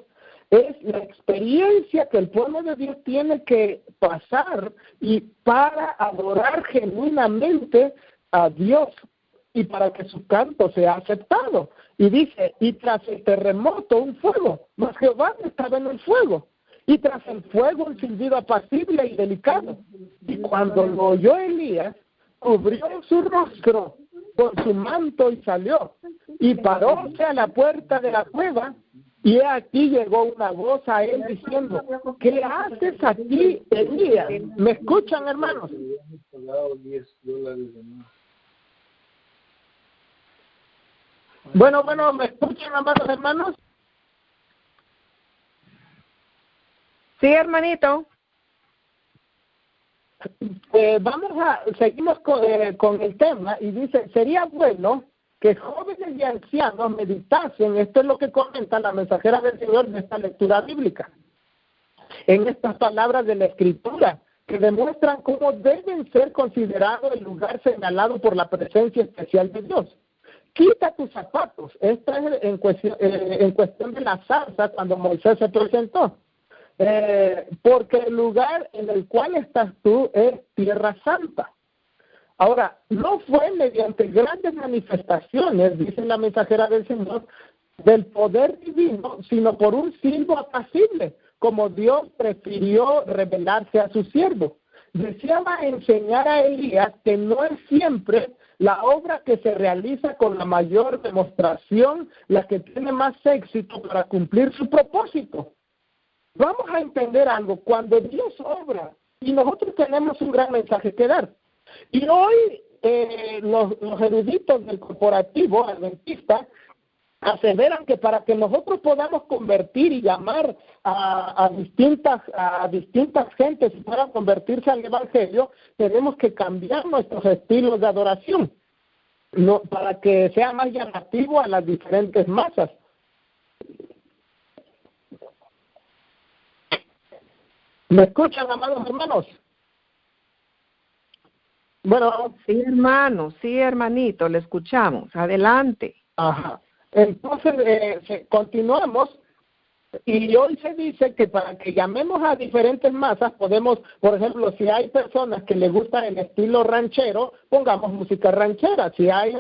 es la experiencia que el pueblo de Dios tiene que pasar y para adorar genuinamente a Dios y para que su canto sea aceptado. Y dice, y tras el terremoto un fuego, mas Jehová no estaba en el fuego. Y tras el fuego un silbido apacible y delicado. Y cuando lo oyó Elías, cubrió su rostro con su manto y salió. y paróse a la puerta de la cueva, y aquí llegó una voz a él diciendo, ¿qué haces aquí, Elías? ¿Me escuchan, hermanos? Bueno, ¿me escuchan, amados hermanos? Sí, hermanito. Seguimos con el tema, y dice, sería bueno que jóvenes y ancianos meditasen, esto es lo que comenta la mensajera del Señor de esta lectura bíblica, en estas palabras de la Escritura, que demuestran cómo deben ser considerados el lugar señalado por la presencia especial de Dios. Quita tus zapatos. Esta es en cuestión de la zarza, cuando Moisés se presentó. Porque el lugar en el cual estás tú es tierra santa. Ahora, no fue mediante grandes manifestaciones, dice la mensajera del Señor, del poder divino, sino por un silbo apacible, como Dios prefirió revelarse a su siervo. Deseaba enseñar a Elías que no es siempre la obra que se realiza con la mayor demostración la que tiene más éxito para cumplir su propósito. Vamos a entender algo, cuando Dios obra, y nosotros tenemos un gran mensaje que dar, y hoy los eruditos del corporativo adventista aseveran que para que nosotros podamos convertir y llamar a distintas gentes y puedan convertirse al evangelio, tenemos que cambiar nuestros estilos de adoración, no, para que sea más llamativo a las diferentes masas. ¿Me escuchan, amados hermanos? Bueno. Sí, hermano, sí, hermanito, le escuchamos. Adelante. Ajá. Entonces, continuamos, y hoy se dice que para que llamemos a diferentes masas, podemos, por ejemplo, si hay personas que les gusta el estilo ranchero, pongamos música ranchera. Si hay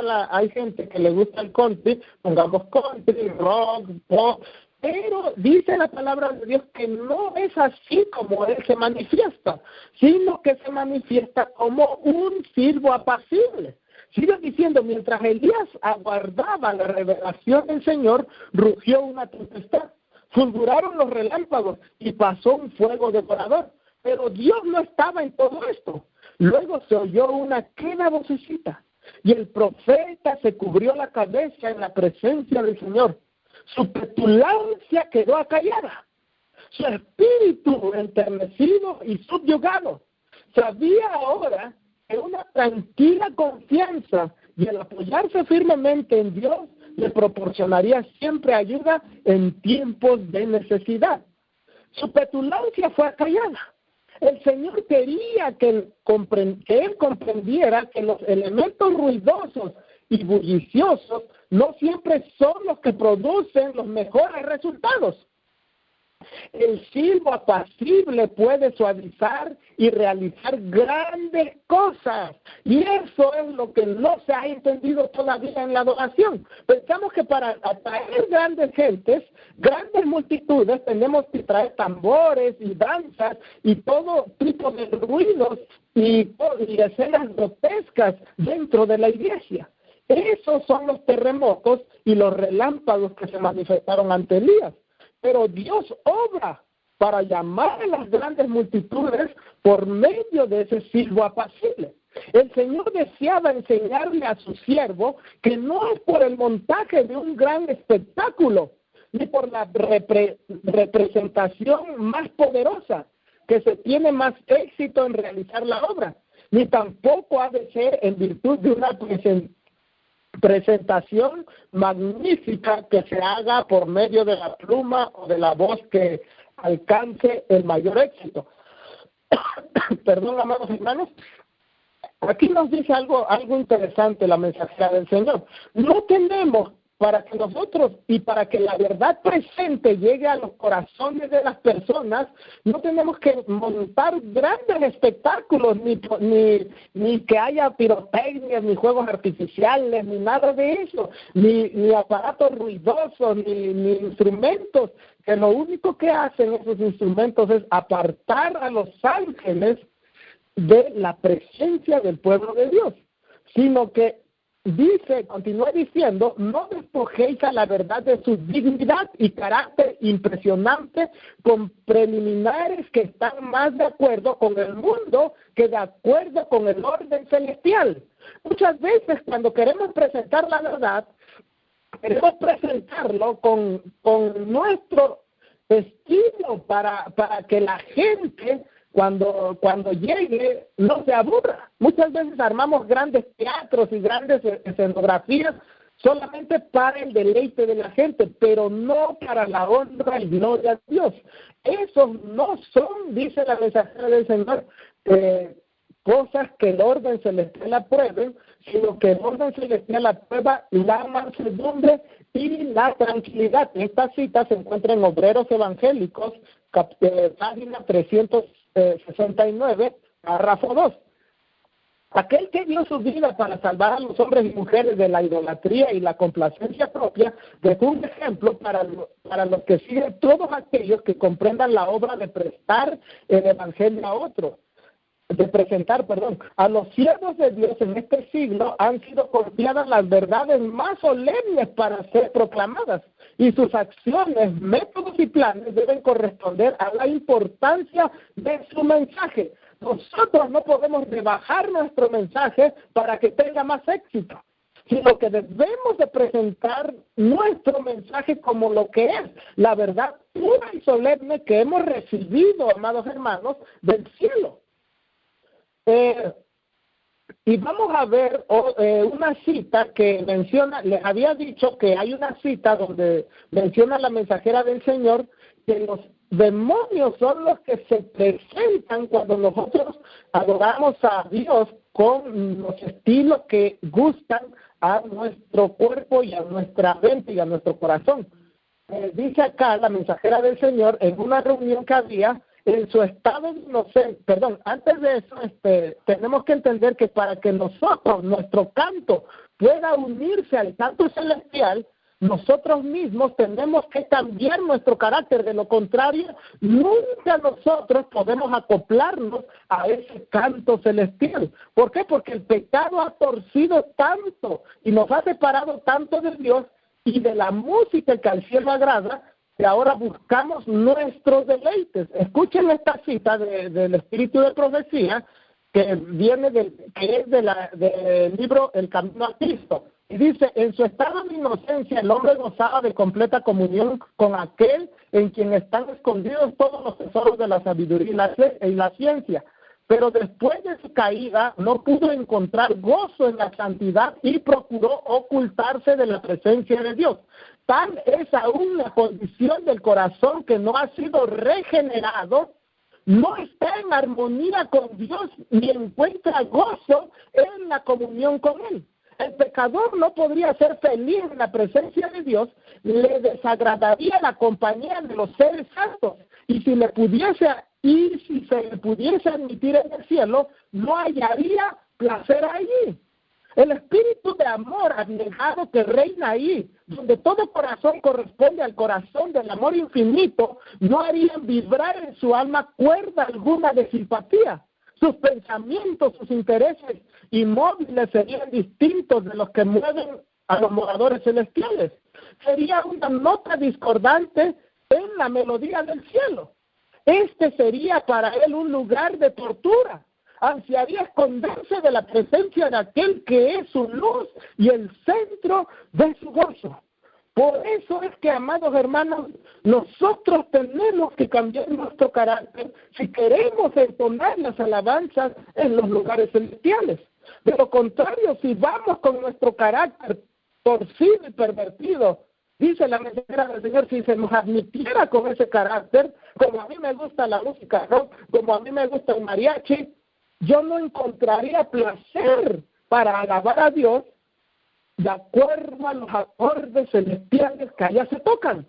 gente que le gusta el country, pongamos country, rock, pop. Pero dice la palabra de Dios que no es así como Él se manifiesta, sino que se manifiesta como un siervo apacible. Sigue diciendo, mientras Elías aguardaba la revelación del Señor, rugió una tempestad, fulguraron los relámpagos y pasó un fuego devorador. Pero Dios no estaba en todo esto. Luego se oyó una queda vocecita, y el profeta se cubrió la cabeza en la presencia del Señor. Su petulancia quedó acallada, su espíritu enternecido y subyugado. Sabía ahora que una tranquila confianza y el apoyarse firmemente en Dios le proporcionaría siempre ayuda en tiempos de necesidad. Su petulancia fue acallada. El Señor quería que él comprendiera que los elementos ruidosos y bulliciosos no siempre son los que producen los mejores resultados. El silbo apacible puede suavizar y realizar grandes cosas, y eso es lo que no se ha entendido todavía en la adoración. Pensamos que para atraer grandes gentes, grandes multitudes, tenemos que traer tambores y danzas y todo tipo de ruidos y escenas grotescas dentro de la iglesia. Esos son los terremotos y los relámpagos que se manifestaron ante Elías. Pero Dios obra para llamar a las grandes multitudes por medio de ese silbo apacible. El Señor deseaba enseñarle a su siervo que no es por el montaje de un gran espectáculo, ni por la representación más poderosa, que se tiene más éxito en realizar la obra, ni tampoco ha de ser en virtud de una presentación magnífica que se haga por medio de la pluma o de la voz que alcance el mayor éxito. Perdón, amados hermanos. Aquí nos dice algo interesante la mensajera del Señor. No tenemos, para que nosotros y para que la verdad presente llegue a los corazones de las personas, no tenemos que montar grandes espectáculos, ni que haya pirotecnias, ni juegos artificiales, ni nada de eso, ni aparatos ruidosos, ni instrumentos, que lo único que hacen esos instrumentos es apartar a los ángeles de la presencia del pueblo de Dios, sino que continúa diciendo, no despojéis a la verdad de su dignidad y carácter impresionante con preliminares que están más de acuerdo con el mundo que de acuerdo con el orden celestial. Muchas veces cuando queremos presentar la verdad, queremos presentarlo con nuestro estilo para que la gente cuando llegue no se aburra. Muchas veces armamos grandes teatros y grandes escenografías solamente para el deleite de la gente, pero no para la honra y gloria de Dios. Esos no son, dice la mensajera del Señor, cosas que el orden celestial apruebe, sino que el orden celestial aprueba la mansedumbre y la tranquilidad. Esta cita se encuentra en Obreros Evangélicos, página 369, párrafo 2. Aquel que dio su vida para salvar a los hombres y mujeres de la idolatría y la complacencia propia, dejó un ejemplo para los que siguen todos aquellos que comprendan la obra de prestar el evangelio a otros. A los siervos de Dios en este siglo han sido confiadas las verdades más solemnes para ser proclamadas, y sus acciones, métodos y planes deben corresponder a la importancia de su mensaje. Nosotros no podemos rebajar nuestro mensaje para que tenga más éxito, sino que debemos de presentar nuestro mensaje como lo que es, la verdad pura y solemne que hemos recibido, amados hermanos, del cielo. Y vamos a ver una cita que menciona, les había dicho que hay una cita donde menciona la mensajera del Señor que los demonios son los que se presentan cuando nosotros adoramos a Dios con los estilos que gustan a nuestro cuerpo y a nuestra mente y a nuestro corazón. Dice acá la mensajera del Señor en una reunión que había, en su estado de inocencia, antes de eso, tenemos que entender que para que nosotros, nuestro canto, pueda unirse al canto celestial, nosotros mismos tenemos que cambiar nuestro carácter. De lo contrario, nunca nosotros podemos acoplarnos a ese canto celestial. ¿Por qué? Porque el pecado ha torcido tanto y nos ha separado tanto de Dios y de la música que al cielo agrada, que ahora buscamos nuestros deleites. Escuchen esta cita del Espíritu de Profecía que viene del libro El Camino a Cristo. Y dice, en su estado de inocencia el hombre gozaba de completa comunión con aquel en quien están escondidos todos los tesoros de la sabiduría y la ciencia. Pero después de su caída no pudo encontrar gozo en la santidad y procuró ocultarse de la presencia de Dios. Tal es aún la condición del corazón que no ha sido regenerado, no está en armonía con Dios ni encuentra gozo en la comunión con Él. El pecador no podría ser feliz en la presencia de Dios, le desagradaría la compañía de los seres santos, y si se le pudiese admitir en el cielo, no hallaría placer allí. El espíritu de amor abnegado que reina ahí, donde todo corazón corresponde al corazón del amor infinito, no harían vibrar en su alma cuerda alguna de simpatía. Sus pensamientos, sus intereses inmóviles serían distintos de los que mueven a los moradores celestiales. Sería una nota discordante en la melodía del cielo. Este sería para él un lugar de tortura. Ansiaría esconderse de la presencia de aquel que es su luz y el centro de su gozo. Por eso es que, amados hermanos, nosotros tenemos que cambiar nuestro carácter si queremos entonar las alabanzas en los lugares celestiales. De lo contrario, si vamos con nuestro carácter torcido y pervertido, dice la mensajera del Señor, si se nos admitiera con ese carácter, como a mí me gusta la música rock, como a mí me gusta el mariachi, yo no encontraría placer para alabar a Dios de acuerdo a los acordes celestiales que allá se tocan.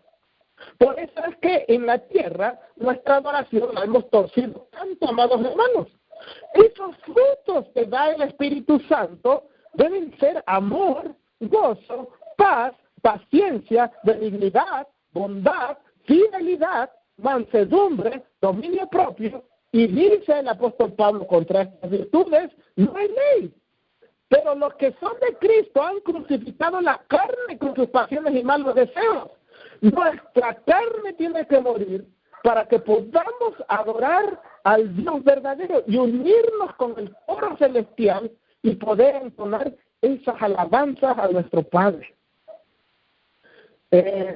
Por eso es que en la tierra nuestra adoración la hemos torcido tanto, amados hermanos. Esos frutos que da el Espíritu Santo deben ser amor, gozo, paz, paciencia, benignidad, bondad, fidelidad, mansedumbre, dominio propio. Y dice el apóstol Pablo, contra estas virtudes no hay ley. Pero los que son de Cristo han crucificado la carne con sus pasiones y malos deseos. Nuestra carne tiene que morir para que podamos adorar al Dios verdadero y unirnos con el coro celestial y poder entonar esas alabanzas a nuestro Padre.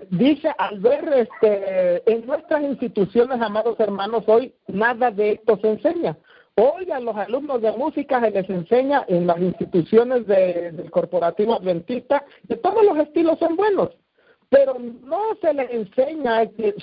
Dice, al ver en nuestras instituciones, amados hermanos, hoy nada de esto se enseña. Hoy a los alumnos de música se les enseña en las instituciones del corporativo adventista que todos los estilos son buenos, pero no se les enseña que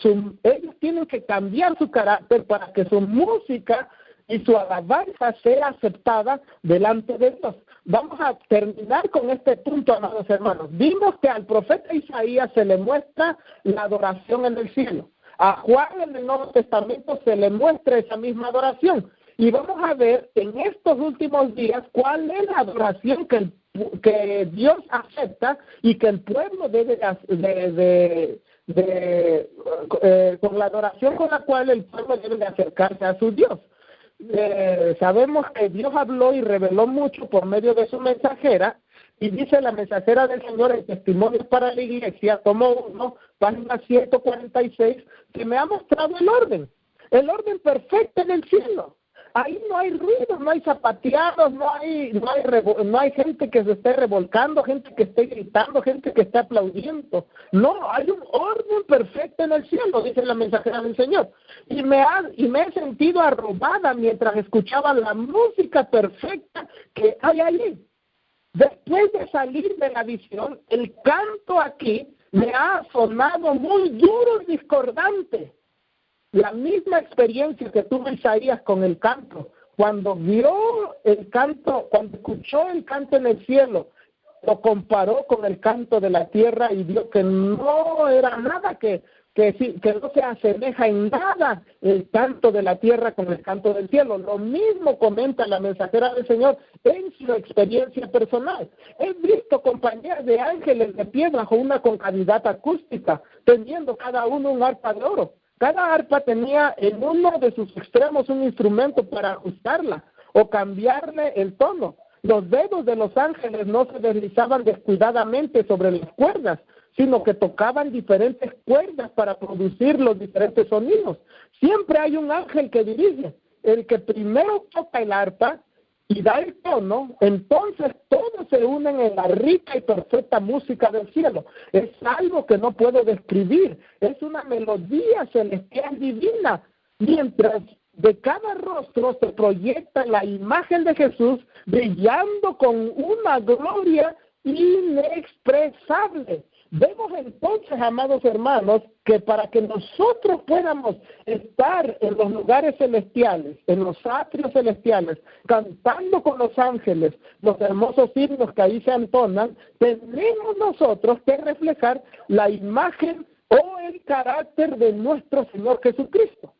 ellos tienen que cambiar su carácter para que su música y su alabanza sea aceptada delante de Dios. Vamos a terminar con este punto, amados hermanos. Vimos que al profeta Isaías se le muestra la adoración en el cielo. A Juan en el Nuevo Testamento se le muestra esa misma adoración. Y vamos a ver en estos últimos días cuál es la adoración que Dios acepta y que el pueblo debe con la adoración con la cual el pueblo debe de acercarse a su Dios. Sabemos que Dios habló y reveló mucho por medio de su mensajera, y dice la mensajera del Señor en Testimonios para la Iglesia, tomo 1, página 146, que me ha mostrado el orden perfecto en el cielo. Ahí no hay ruido, no hay zapateados, no hay gente que se esté revolcando, gente que esté gritando, gente que esté aplaudiendo. No, hay un orden perfecto en el cielo, dice la mensajera del Señor. Y me he sentido arrobada mientras escuchaba la música perfecta que hay allí. Después de salir de la visión, el canto aquí me ha sonado muy duro y discordante. La misma experiencia que tuvo Isaías con el canto, cuando vio el canto, cuando escuchó el canto en el cielo, lo comparó con el canto de la tierra y vio que no era nada que no se asemeja en nada el canto de la tierra con el canto del cielo. Lo mismo comenta la mensajera del Señor en su experiencia personal. He visto compañías de ángeles de pie bajo una concavidad acústica, teniendo cada uno un arpa de oro. Cada arpa tenía en uno de sus extremos un instrumento para ajustarla o cambiarle el tono. Los dedos de los ángeles no se deslizaban descuidadamente sobre las cuerdas, sino que tocaban diferentes cuerdas para producir los diferentes sonidos. Siempre hay un ángel que dirige. El que primero toca el arpa y da el tono, entonces todos se unen en la rica y perfecta música del cielo. Es algo que no puedo describir, es una melodía celestial divina, mientras de cada rostro se proyecta la imagen de Jesús brillando con una gloria inexpresable. Vemos entonces, amados hermanos, que para que nosotros podamos estar en los lugares celestiales, en los atrios celestiales, cantando con los ángeles, los hermosos himnos que ahí se entonan, tenemos nosotros que reflejar la imagen o el carácter de nuestro Señor Jesucristo.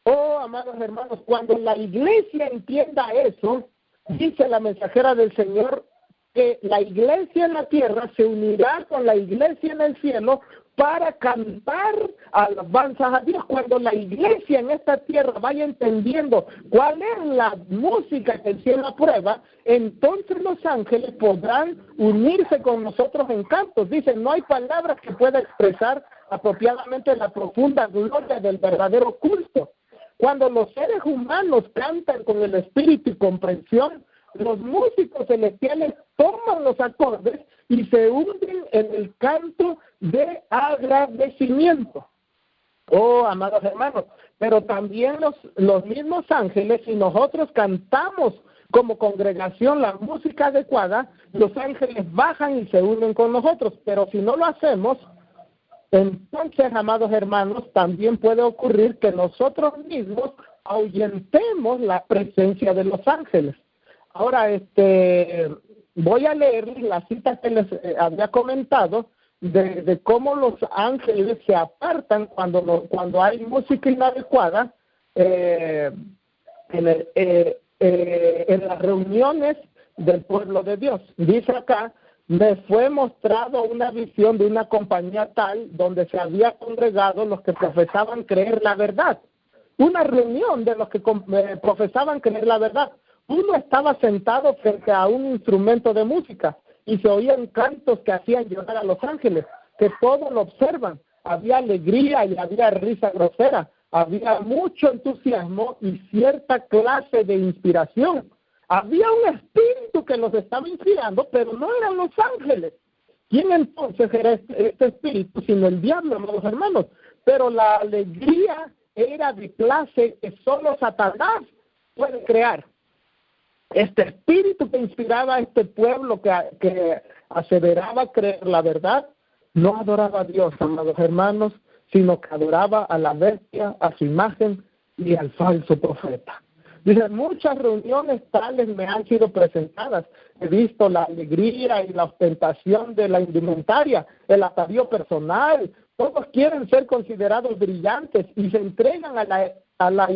Oh, amados hermanos, cuando la iglesia entienda eso, dice la mensajera del Señor, que la iglesia en la tierra se unirá con la iglesia en el cielo para cantar alabanzas a Dios. Cuando la iglesia en esta tierra vaya entendiendo cuál es la música que el cielo aprueba, entonces los ángeles podrán unirse con nosotros en cantos. Dicen, no hay palabras que pueda expresar apropiadamente la profunda gloria del verdadero culto. Cuando los seres humanos cantan con el espíritu y comprensión, los músicos celestiales toman los acordes y se hunden en el canto de agradecimiento. Oh, amados hermanos, pero también los mismos ángeles, si nosotros cantamos como congregación la música adecuada, los ángeles bajan y se unen con nosotros, pero si no lo hacemos, entonces, amados hermanos, también puede ocurrir que nosotros mismos ahuyentemos la presencia de los ángeles. Ahora, voy a leerles la cita que les había comentado de cómo los ángeles se apartan cuando hay música inadecuada en las reuniones del pueblo de Dios. Dice acá, me fue mostrado una visión de una compañía tal donde se había congregado los que profesaban creer la verdad. Una reunión de los que profesaban creer la verdad. Uno estaba sentado frente a un instrumento de música y se oían cantos que hacían llorar a los ángeles, que todos lo observan. Había alegría y había risa grosera, había mucho entusiasmo y cierta clase de inspiración. Había un espíritu que los estaba inspirando, pero no eran los ángeles. ¿Quién entonces era este espíritu sino el diablo, amados hermanos? Pero la alegría era de clase que solo Satanás puede crear. Este espíritu que inspiraba a este pueblo que aseveraba creer la verdad, no adoraba a Dios, amados hermanos, sino que adoraba a la bestia, a su imagen y al falso profeta. Dice, muchas reuniones tales me han sido presentadas. He visto la alegría y la ostentación de la indumentaria, el atavío personal. Todos quieren ser considerados brillantes y se entregan a la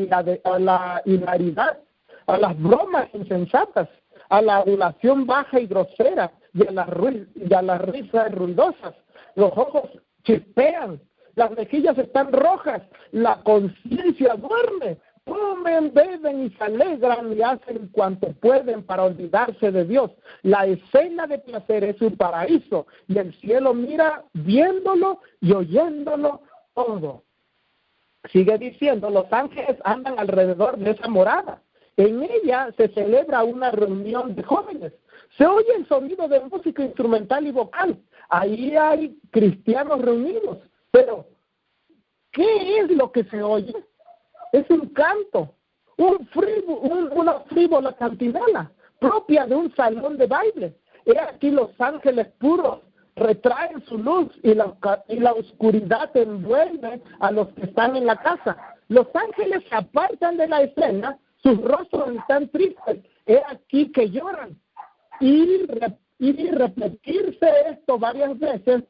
hilaridad, a las bromas insensatas, a la adulación baja y grosera y a las risas ruidosas. Los ojos chispean, las mejillas están rojas, la conciencia duerme. Comen, beben y se alegran y hacen cuanto pueden para olvidarse de Dios. La escena de placer es un paraíso y el cielo mira viéndolo y oyéndolo todo. Sigue diciendo, los ángeles andan alrededor de esa morada. En ella se celebra una reunión de jóvenes. Se oye el sonido de música instrumental y vocal. Ahí hay cristianos reunidos. Pero, ¿qué es lo que se oye? Es un canto, una frívola cantinela propia de un salón de baile. He aquí los ángeles puros retraen su luz y la oscuridad envuelve a los que están en la casa. Los ángeles se apartan de la escena, sus rostros están tristes. He aquí que lloran. Vi repetirse esto varias veces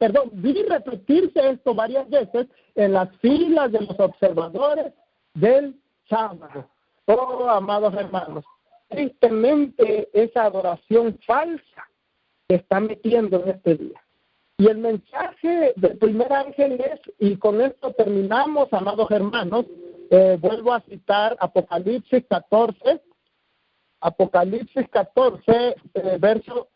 en las filas de los observadores del sábado. Oh, amados hermanos, tristemente esa adoración falsa se está metiendo en este día. Y el mensaje del primer ángel es, y con esto terminamos, amados hermanos, vuelvo a citar Apocalipsis 14, verso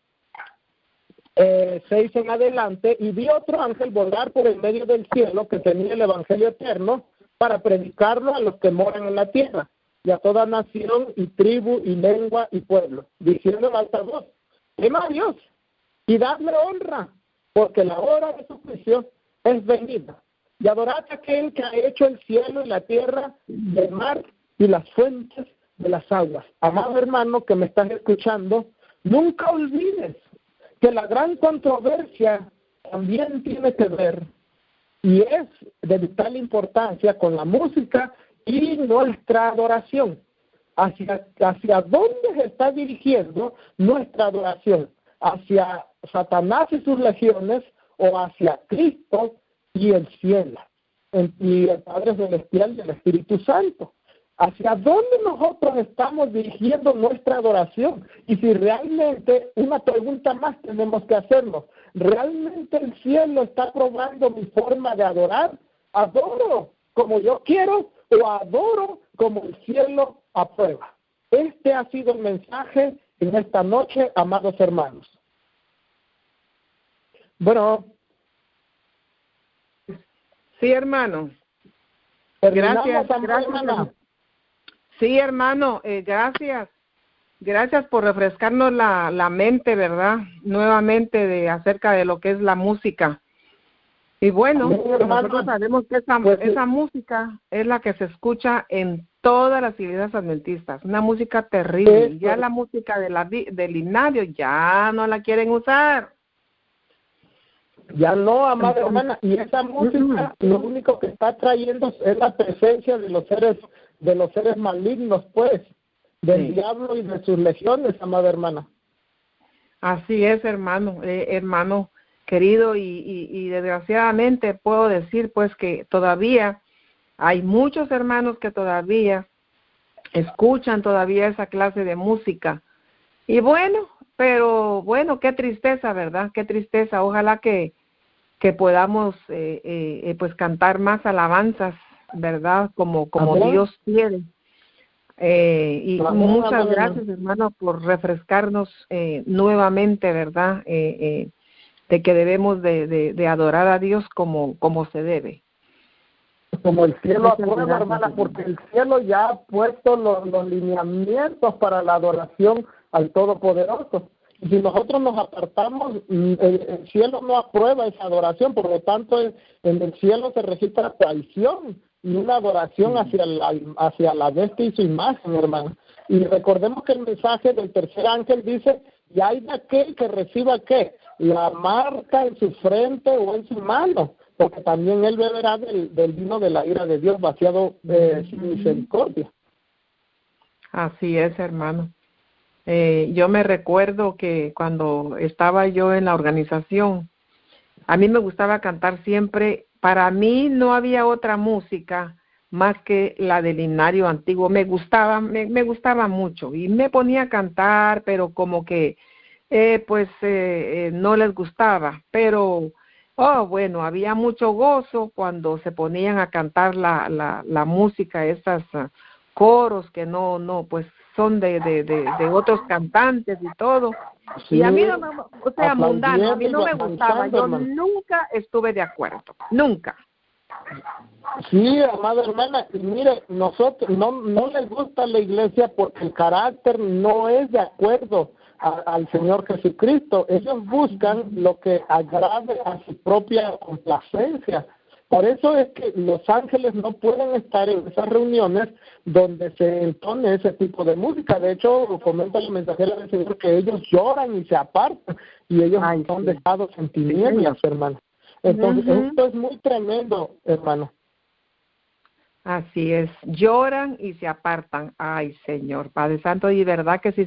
6 en adelante, y vi otro ángel volar por el medio del cielo que tenía el evangelio eterno para predicarlo a los que moran en la tierra, y a toda nación, y tribu, y lengua, y pueblo, diciendo en alta voz, tema a Dios, y dadle honra, porque la hora de su juicio es venida, y adorad a aquel que ha hecho el cielo y la tierra, el mar, y las fuentes de las aguas. Amado hermano que me estás escuchando, nunca olvides que la gran controversia también tiene que ver y es de vital importancia con la música y nuestra adoración. ¿Hacia dónde se está dirigiendo nuestra adoración? ¿Hacia Satanás y sus legiones o hacia Cristo y el cielo? Y el Padre Celestial y el Espíritu Santo. ¿Hacia dónde nosotros estamos dirigiendo nuestra adoración? Y si realmente, una pregunta más tenemos que hacernos, ¿realmente el cielo está probando mi forma de adorar? ¿Adoro como yo quiero o adoro como el cielo aprueba? Este ha sido el mensaje en esta noche, amados hermanos. Bueno. Sí, hermano. Gracias, hermano. Sí, hermano, gracias. Gracias por refrescarnos la mente, ¿verdad? Nuevamente acerca de lo que es la música. Y bueno, nosotros sabemos que esa música es la que se escucha en todas las iglesias adventistas. Una música terrible. Ya la música del himnario ya no la quieren usar. Ya no, amada hermana. Y esa música lo único que está trayendo es la presencia de los seres malignos, pues, del diablo y de sus legiones, amada hermana. Así es, hermano, hermano querido, y desgraciadamente puedo decir, pues, que todavía hay muchos hermanos que todavía escuchan todavía esa clase de música. Y bueno, pero bueno, qué tristeza, ¿verdad? Qué tristeza. Ojalá que podamos, pues, cantar más alabanzas, ¿verdad? Como Dios quiere. Y muchas gracias, hermano, por refrescarnos nuevamente, ¿verdad? De que debemos de adorar a Dios como se debe. Como el cielo aprueba, hermana, porque el cielo ya ha puesto los lineamientos para la adoración al Todopoderoso. Y si nosotros nos apartamos, el cielo no aprueba esa adoración, por lo tanto en el cielo se registra traición y una adoración hacia la bestia y su imagen, hermano. Y recordemos que el mensaje del tercer ángel dice, y hay de aquel que reciba ¿qué? La marca en su frente o en su mano, porque también él beberá del vino de la ira de Dios vaciado de misericordia. Así es, hermano. Yo me recuerdo que cuando estaba yo en la organización, a mí me gustaba cantar siempre. Para mí no había otra música más que la del himnario antiguo. Me gustaba mucho y me ponía a cantar, pero como que no les gustaba. Pero bueno, había mucho gozo cuando se ponían a cantar la música, esas coros que no pues son de otros cantantes y todo. Sí, y a mí no me, mundano, a mí no me gustaba, yo nunca estuve de acuerdo, nunca. Sí, amada hermana, y mire, nosotros no les gusta la iglesia porque el carácter no es de acuerdo al Señor Jesucristo. Ellos buscan lo que agrade a su propia complacencia. Por eso es que los ángeles no pueden estar en esas reuniones donde se entone ese tipo de música. De hecho, comenta la mensajera del Señor que ellos lloran y se apartan, y ellos son dejados en tinieblas, hermano. Entonces, esto es muy tremendo, hermano. Así es, lloran y se apartan. Ay, Señor, Padre Santo, y verdad que si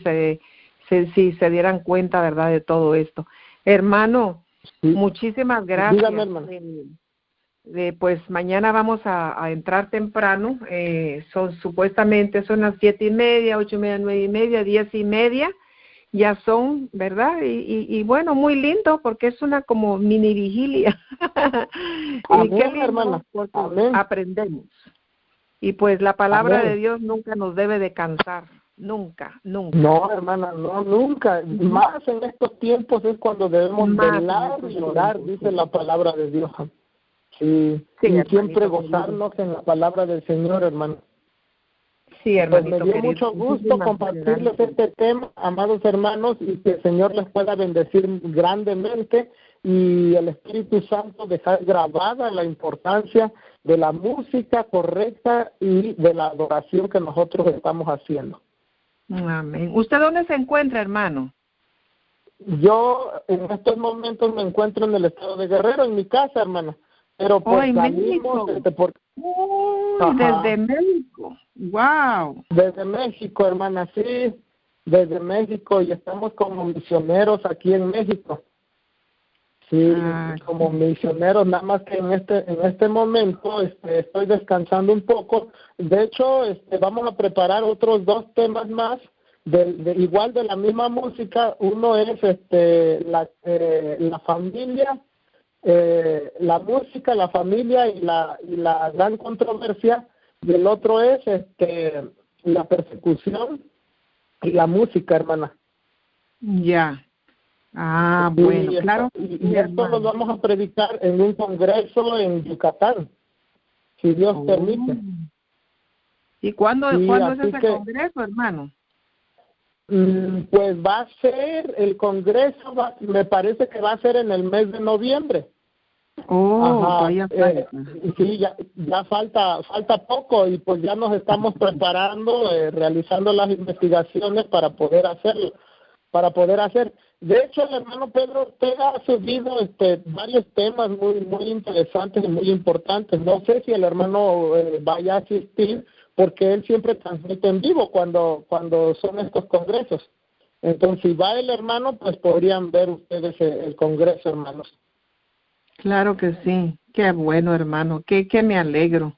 se dieran cuenta, verdad, de todo esto. Hermano, muchísimas gracias. Dígame, hermano. Pues mañana vamos a entrar temprano, supuestamente son las 7:30, 8:30, 9:30, 10:30, ya son, ¿verdad? Y bueno, muy lindo porque es una como mini vigilia. Amén, y qué lindo, hermana. porque Amén. aprendemos. Y pues la palabra Amén. de Dios nunca nos debe de cansar, nunca. No, hermana, no, nunca. Más en estos tiempos es cuando debemos velar y orar, dice la palabra de Dios. Sí, y siempre gozarnos en la palabra del Señor, hermano. Sí, hermanito. Pues me dio mucho gusto compartirles este tema, amados hermanos, y que el Señor les pueda bendecir grandemente y el Espíritu Santo dejar grabada la importancia de la música correcta y de la adoración que nosotros estamos haciendo. Amén. ¿Usted dónde se encuentra, hermano? Yo en estos momentos me encuentro en el estado de Guerrero, en mi casa, hermana. Pero pues salimos desde México. Wow. Desde México, hermana, sí, desde México, y estamos como misioneros aquí en México. Sí, como misioneros, nada más que en este momento estoy descansando un poco. De hecho, vamos a preparar otros 2 temas más igual de la misma música. Uno es la familia, la música, la familia y la gran controversia, y el otro es la persecución y la música, hermana. Ya. Bueno, claro. Y esto lo vamos a predicar en un congreso en Yucatán, si Dios permite. ¿Y cuándo es ese congreso, hermano? Pues va a ser, el congreso me parece que va a ser en el mes de noviembre. Todavía falta. Sí, ya falta poco, y pues ya nos estamos preparando, realizando las investigaciones para poder hacerlo. De hecho, el hermano Pedro Ortega ha subido varios temas muy interesantes y muy importantes. No sé si el hermano vaya a asistir, porque él siempre transmite en vivo cuando son estos congresos. Entonces, si va el hermano, pues podrían ver ustedes el congreso, hermanos. Claro que sí. Qué bueno, hermano. Qué me alegro.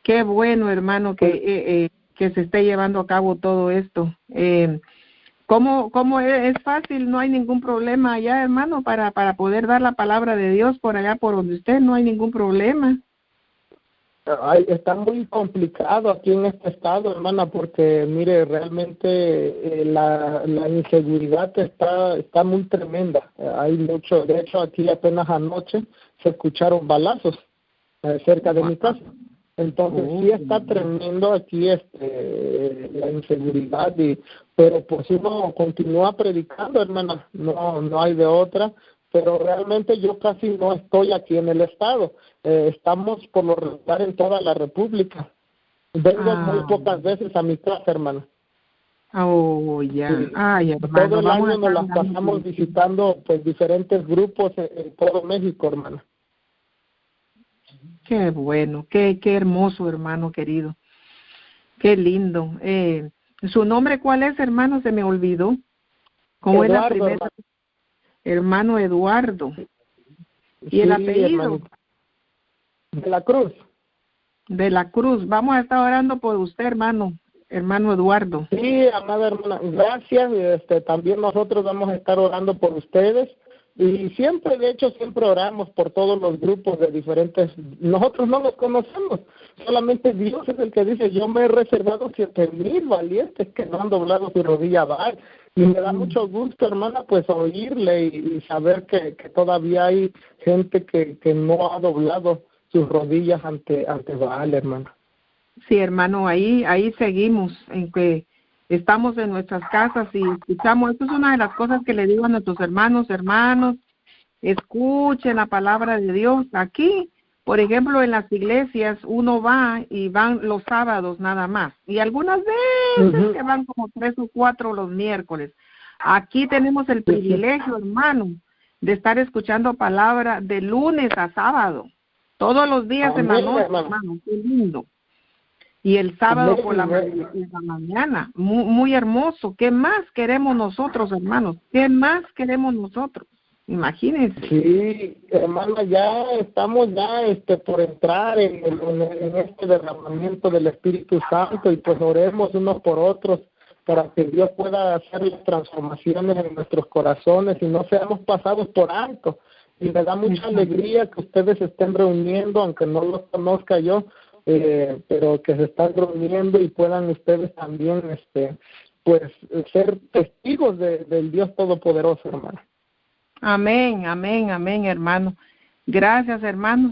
Qué bueno, hermano, que se esté llevando a cabo todo esto. ¿Cómo es fácil? No hay ningún problema allá, hermano, para poder dar la palabra de Dios por allá por donde usted, no hay ningún problema. Está muy complicado aquí en este estado, hermana, porque mire, realmente la inseguridad está muy tremenda. Hay mucho, de hecho aquí apenas anoche se escucharon balazos cerca de mi casa. Entonces sí está tremendo aquí la inseguridad, pero pues uno continúa predicando, hermana, no hay de otra. Pero realmente yo casi no estoy aquí en el estado. Estamos por lo regular en toda la República. Vengo muy pocas veces a mi casa, hermana. Oh, ya. Sí. Ay, hermano, Todo el año nos las pasamos visitando pues diferentes grupos en todo México, hermana. Qué bueno, qué hermoso, hermano querido. Qué lindo. ¿Su nombre cuál es, hermano? Se me olvidó. ¿Cómo es la primera? Hermano Eduardo. ¿Y sí, el apellido? Hermanito. De la Cruz. De la Cruz. Vamos a estar orando por usted, hermano Eduardo. Sí, amada hermana, gracias. También nosotros vamos a estar orando por ustedes. Y siempre, de hecho, siempre oramos por todos los grupos de diferentes. Nosotros no los conocemos, solamente Dios es el que dice, yo me he reservado 7,000 valientes que no han doblado su rodilla a Baal. Y me da mucho gusto, hermana, pues oírle y saber que todavía hay gente que no ha doblado sus rodillas ante Baal, hermana. Sí, hermano, ahí seguimos, en que estamos en nuestras casas y escuchamos. Esto es una de las cosas que le digo a nuestros hermanos, escuchen la palabra de Dios. Aquí, por ejemplo, en las iglesias uno va y van los sábados nada más, y algunas veces que van como 3 o 4 los miércoles. Aquí tenemos el privilegio, hermano, de estar escuchando palabra de lunes a sábado, todos los días en la noche, hermano, qué lindo. Y el sábado por la mañana, muy, muy hermoso. ¿Qué más queremos nosotros, hermanos? ¿Qué más queremos nosotros? Imagínense. Sí, hermana, ya estamos por entrar en este derramamiento del Espíritu Santo y pues oremos unos por otros para que Dios pueda hacer las transformaciones en nuestros corazones y no seamos pasados por alto. Y me da mucha alegría que ustedes se estén reuniendo, aunque no los conozca yo, pero que se están reuniendo y puedan ustedes también pues ser testigos del Dios Todopoderoso, hermano. Amén, amén, amén, hermano. Gracias, hermano.